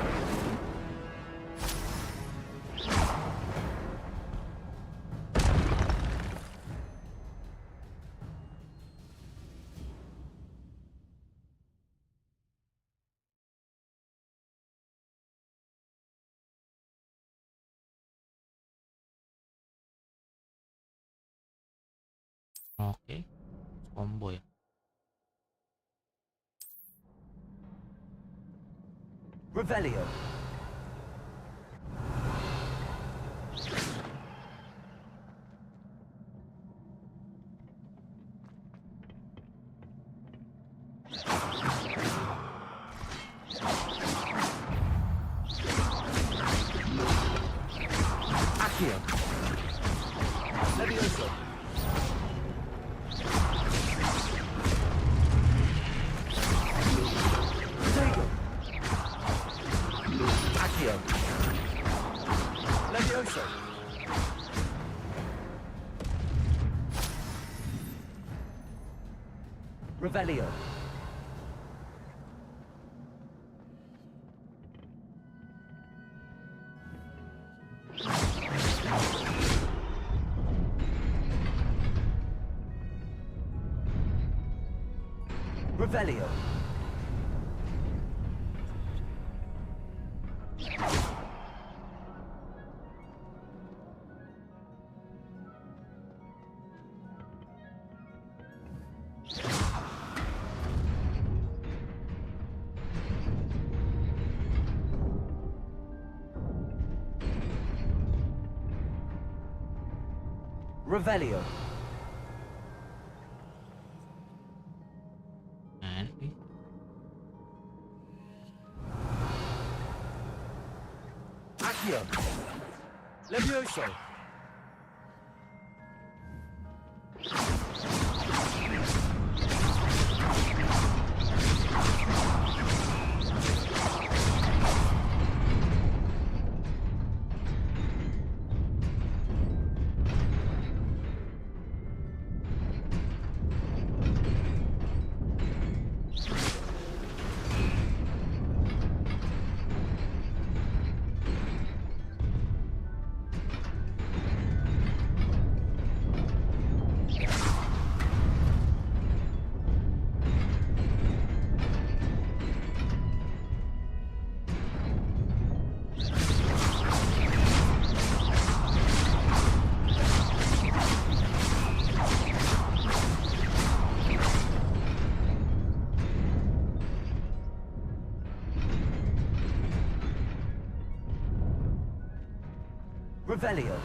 Oke. Combo ya. Revelio. Accio. Levioso. Prego. Accio. Levioso. Revelio. Revelio. Revelio. Nanti. Accio. Levioso. Revelio.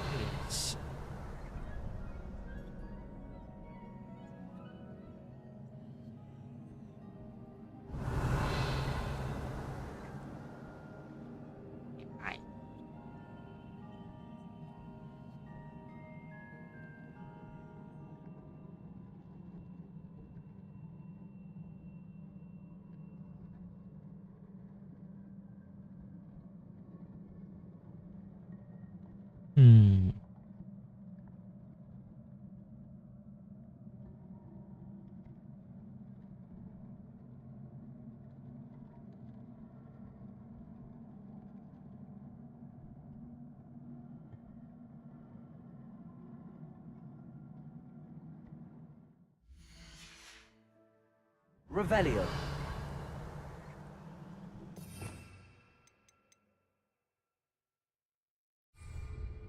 Revelio.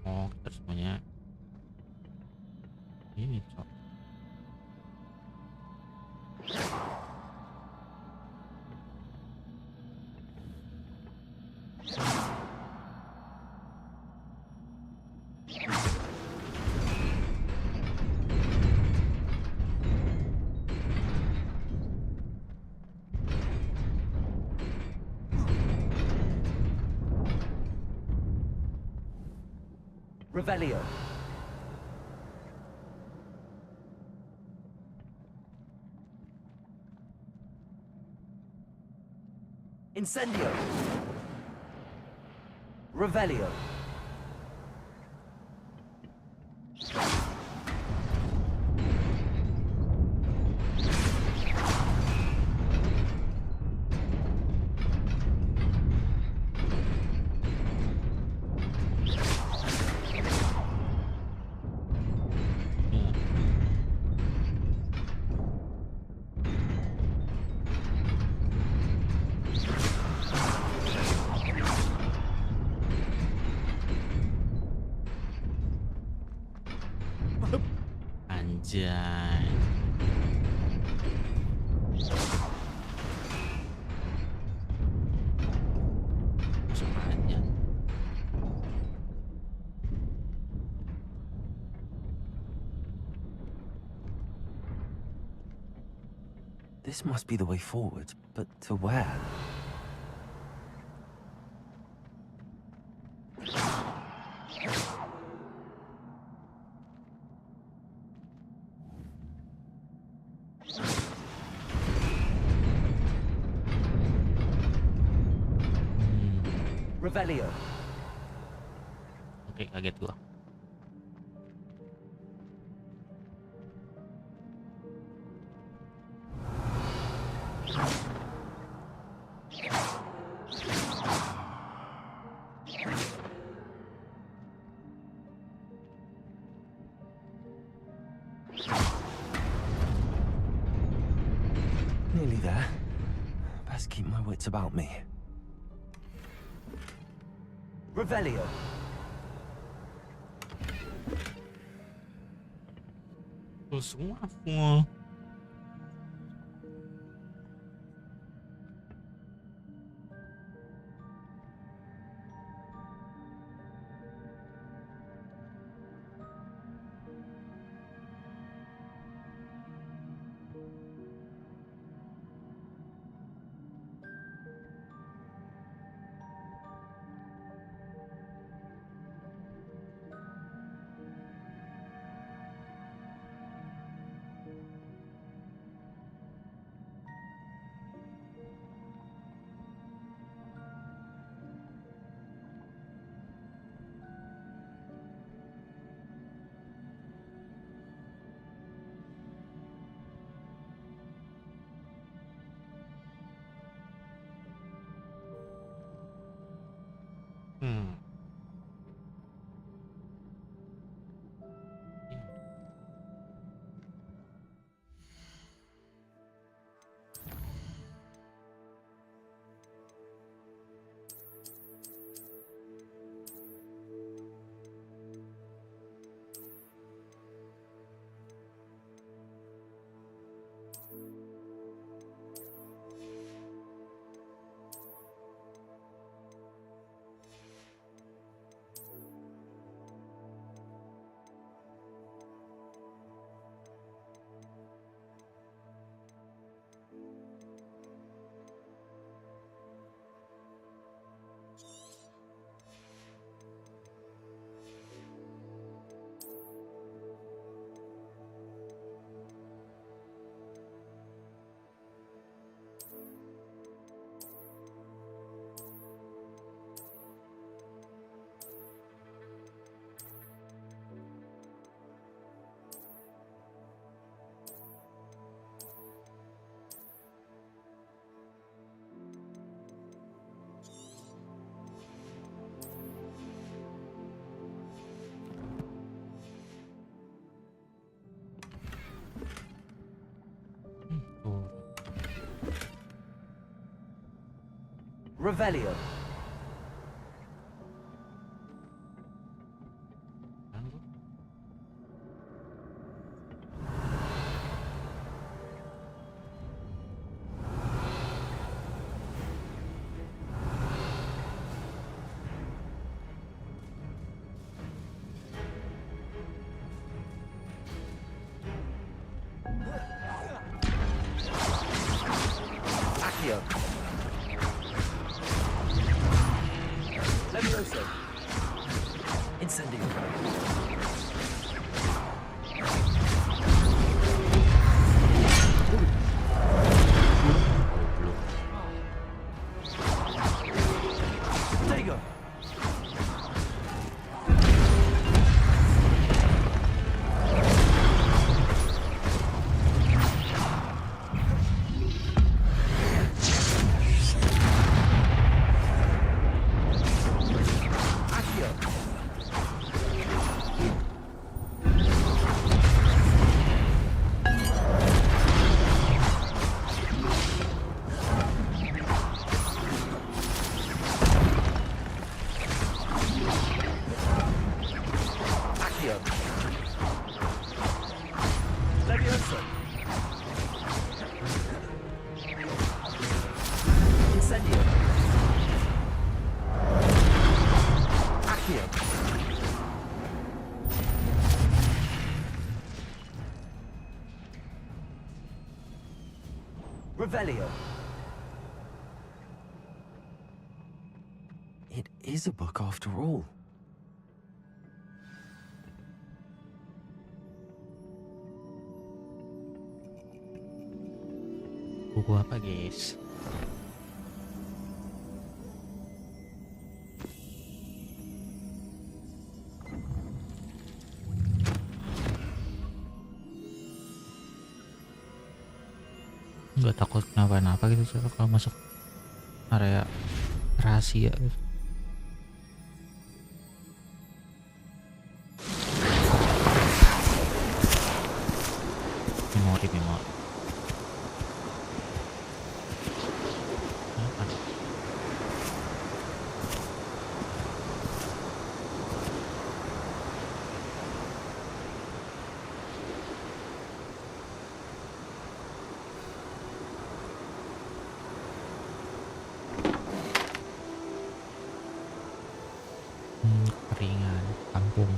Oh, kita semuanya ini cok. Revelio. Incendio. Revelio. Anjay. Sama aja. This must be the way forward, but to where? Revelio. Oke, kaget gua. Nearly there. Best keep my wits about me. Revelio. Full semua full. Revelio. Accio. Levioso. Incendio. Tego. Levioso. Incendio. Accio. Revelio. It is a book after all. Buku apa, guys? Nggak takut kenapa-napa gitu sih kalau masuk area rahasia gitu. Memori. Keringan kampung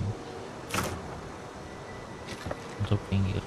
untuk pinggir.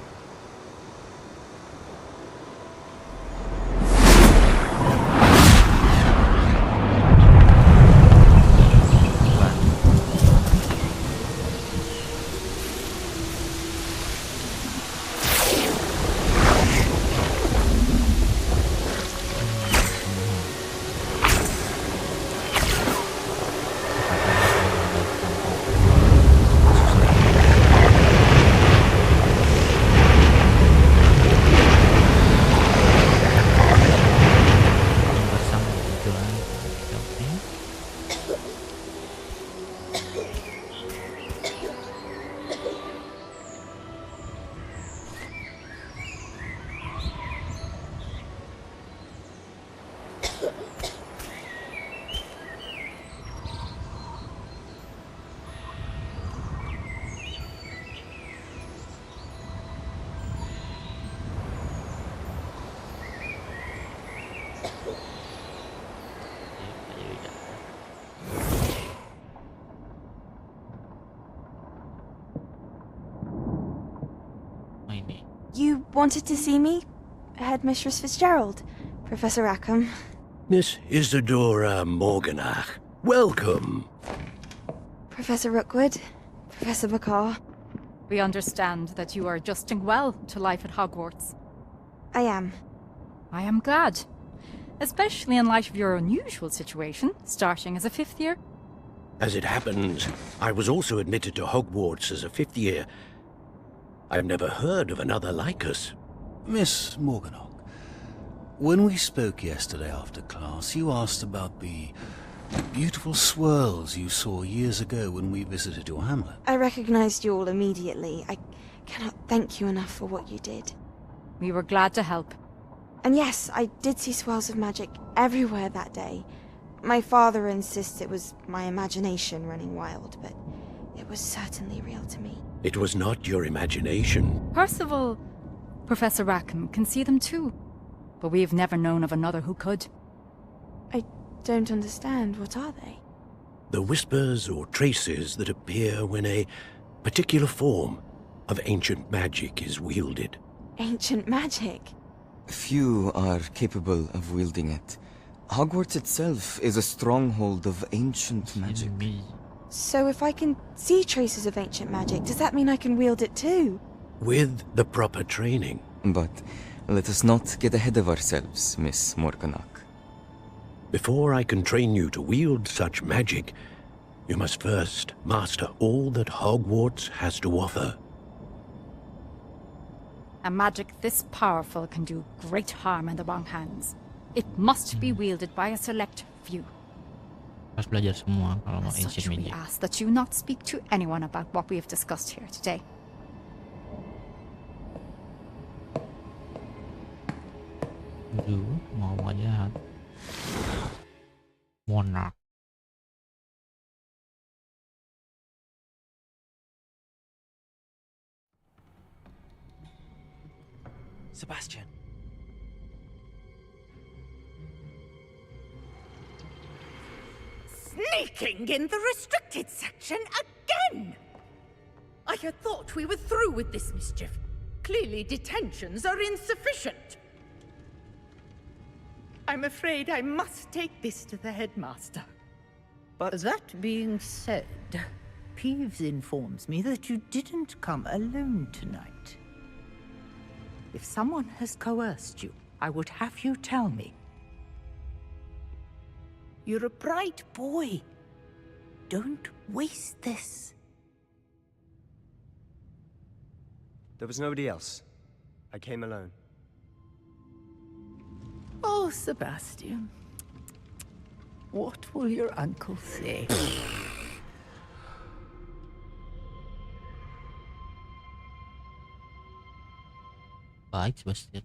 You wanted to see me? Headmistress Fitzgerald, Professor Rackham. Miss Isadora Morganach, welcome. Professor Rookwood, Professor Bakar. We understand that you are adjusting well to life at Hogwarts. I am. I am glad. Especially in light of your unusual situation, starting as a 5th year. As it happens, I was also admitted to Hogwarts as a 5th year. I've never heard of another like us. Miss Morganach, when we spoke yesterday after class, you asked about the beautiful swirls you saw years ago when we visited your hamlet. I recognized you all immediately. I cannot thank you enough for what you did. We were glad to help. And yes, I did see swirls of magic everywhere that day. My father insists it was my imagination running wild, but it was certainly real to me. It was not your imagination. Percival, Professor Rackham can see them too. But we've never known of another who could. I don't understand. What are they? The whispers or traces that appear when a particular form of ancient magic is wielded. Ancient magic? Few are capable of wielding it. Hogwarts itself is a stronghold of ancient magic. So if I can see traces of ancient magic, does that mean I can wield it too? With the proper training. But let us not get ahead of ourselves, Miss Morganach. Before I can train you to wield such magic, you must first master all that Hogwarts has to offer. A magic this powerful can do great harm in the wrong hands. It must be wielded by a select few. Harus belajar semua kalau mau As ancient such, we magic. ask that you not speak to anyone about what we have discussed here today. Mau aja. Monarch. Sebastian. Sneaking in the restricted section again! I had thought we were through with this mischief. Clearly detentions are insufficient. I'm afraid I must take this to the headmaster. But that being said, Peeves informs me that you didn't come alone tonight. If someone has coerced you, I would have you tell me. You're a bright boy. Don't waste this. There was nobody else. I came alone. Oh, Sebastian. What will your uncle say? Baik, Sebastian.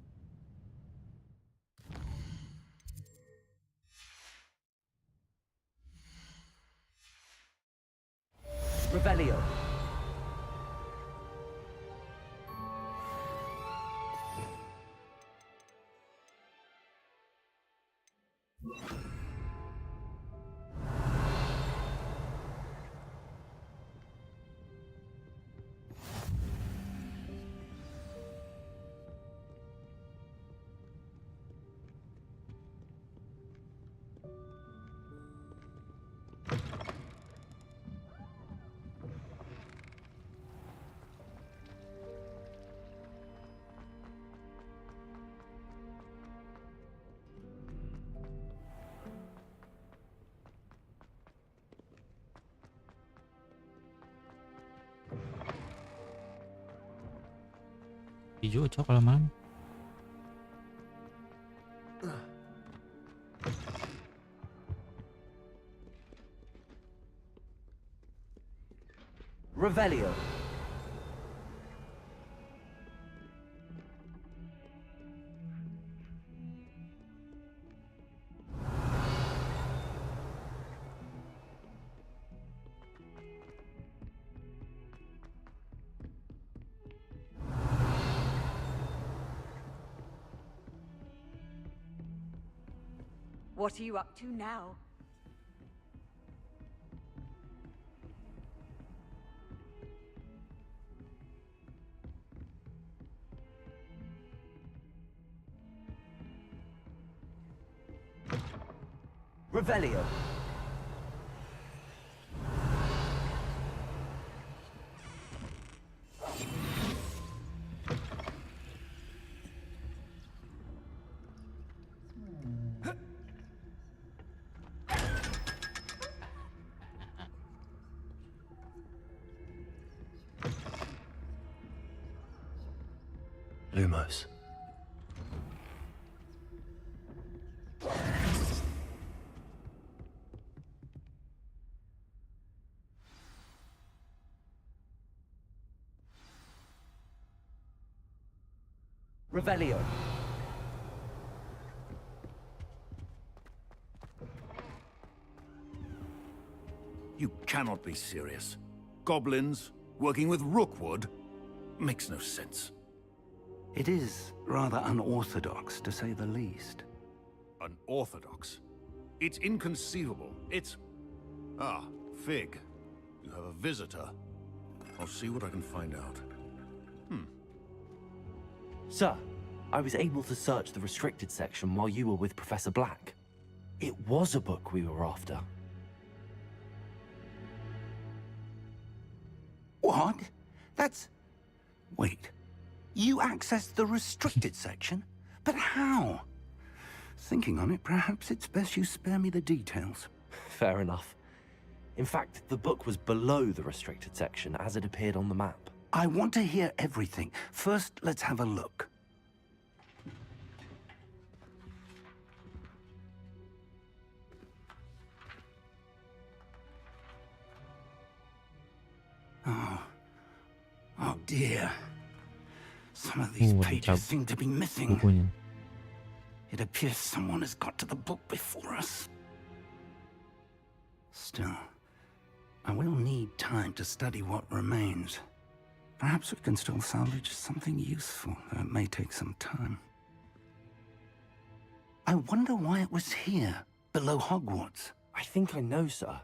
Revelio. Hijau cocok kalau malam. Revelio. What are you up to now? Revelio. Lumos. You cannot be serious. Goblins working with Rookwood makes no sense. It is rather unorthodox, to say the least. Unorthodox? It's inconceivable. It's... Ah, Fig. You have a visitor. I'll see what I can find out. Sir, I was able to search the restricted section while you were with Professor Black. It was a book we were after. What? That's... Wait. You accessed the restricted section? But how? Thinking on it, perhaps it's best you spare me the details. Fair enough. In fact, the book was below the restricted section as it appeared on the map. I want to hear everything. First, let's have a look. Oh dear. Some of these pages seem to be missing. Bukunya. It appears someone has got to the book before us. Still, I will need time to study what remains. Perhaps we can still salvage something useful, though it may take some time. I wonder why it was here, below Hogwarts. I think I know, sir.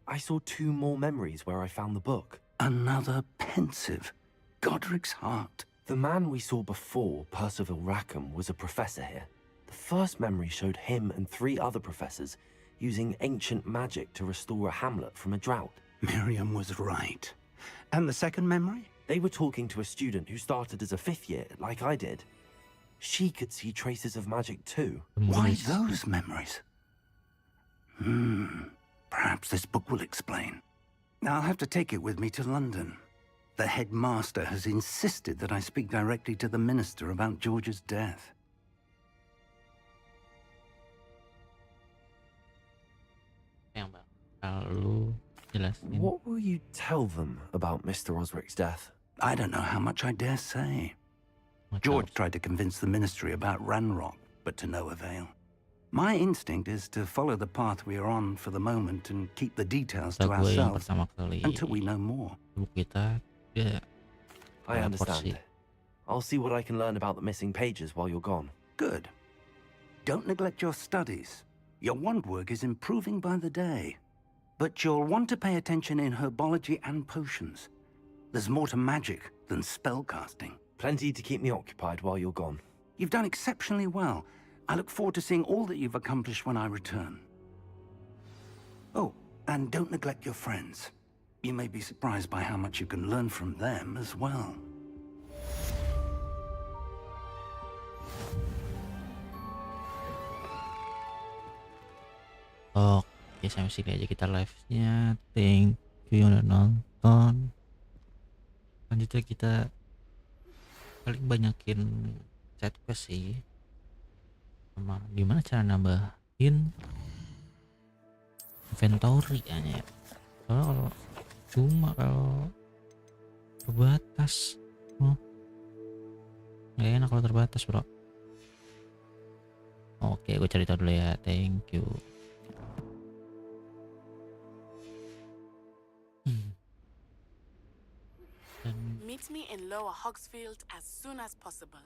I saw 2 more memories where I found the book. Another pensive. Godric's heart. The man we saw before, Percival Rackham, was a professor here. The first memory showed him and 3 other professors using ancient magic to restore a hamlet from a drought. Miriam was right. And the second memory? They were talking to a student who started as a 5th year, like I did. She could see traces of magic too. Why those memories? Perhaps this book will explain. I'll have to take it with me to London. The headmaster has insisted that I speak directly to the minister about George's death. What will you tell them about Mr. Osric's death? I don't know how much I dare say. George tried to convince the ministry about Ranrock, but to no avail. My instinct is to follow the path we are on for the moment and keep the details to ourselves until we know more. I understand. I'll see what I can learn about the missing pages while you're gone. Good. Don't neglect your studies. Your wand work is improving by the day. But you'll want to pay attention in herbology and potions. There's more to magic than spellcasting. Plenty to keep me occupied while you're gone. You've done exceptionally well. I look forward to seeing all that you've accomplished when I return. Oh, and don't neglect your friends. You may be surprised by how much you can learn from them as well. Oke, sampai sini aja kita live-nya. Thank you yang udah nonton. Lanjutnya kita paling banyakin side quest sih. Sama gimana cara nambahin inventory ya. Soalnya kalau terbatas, nggak enak kalau terbatas, bro. Oke, gue cari tahu dulu ya. Thank you. Meet me in Lower Hogsfield as soon as possible.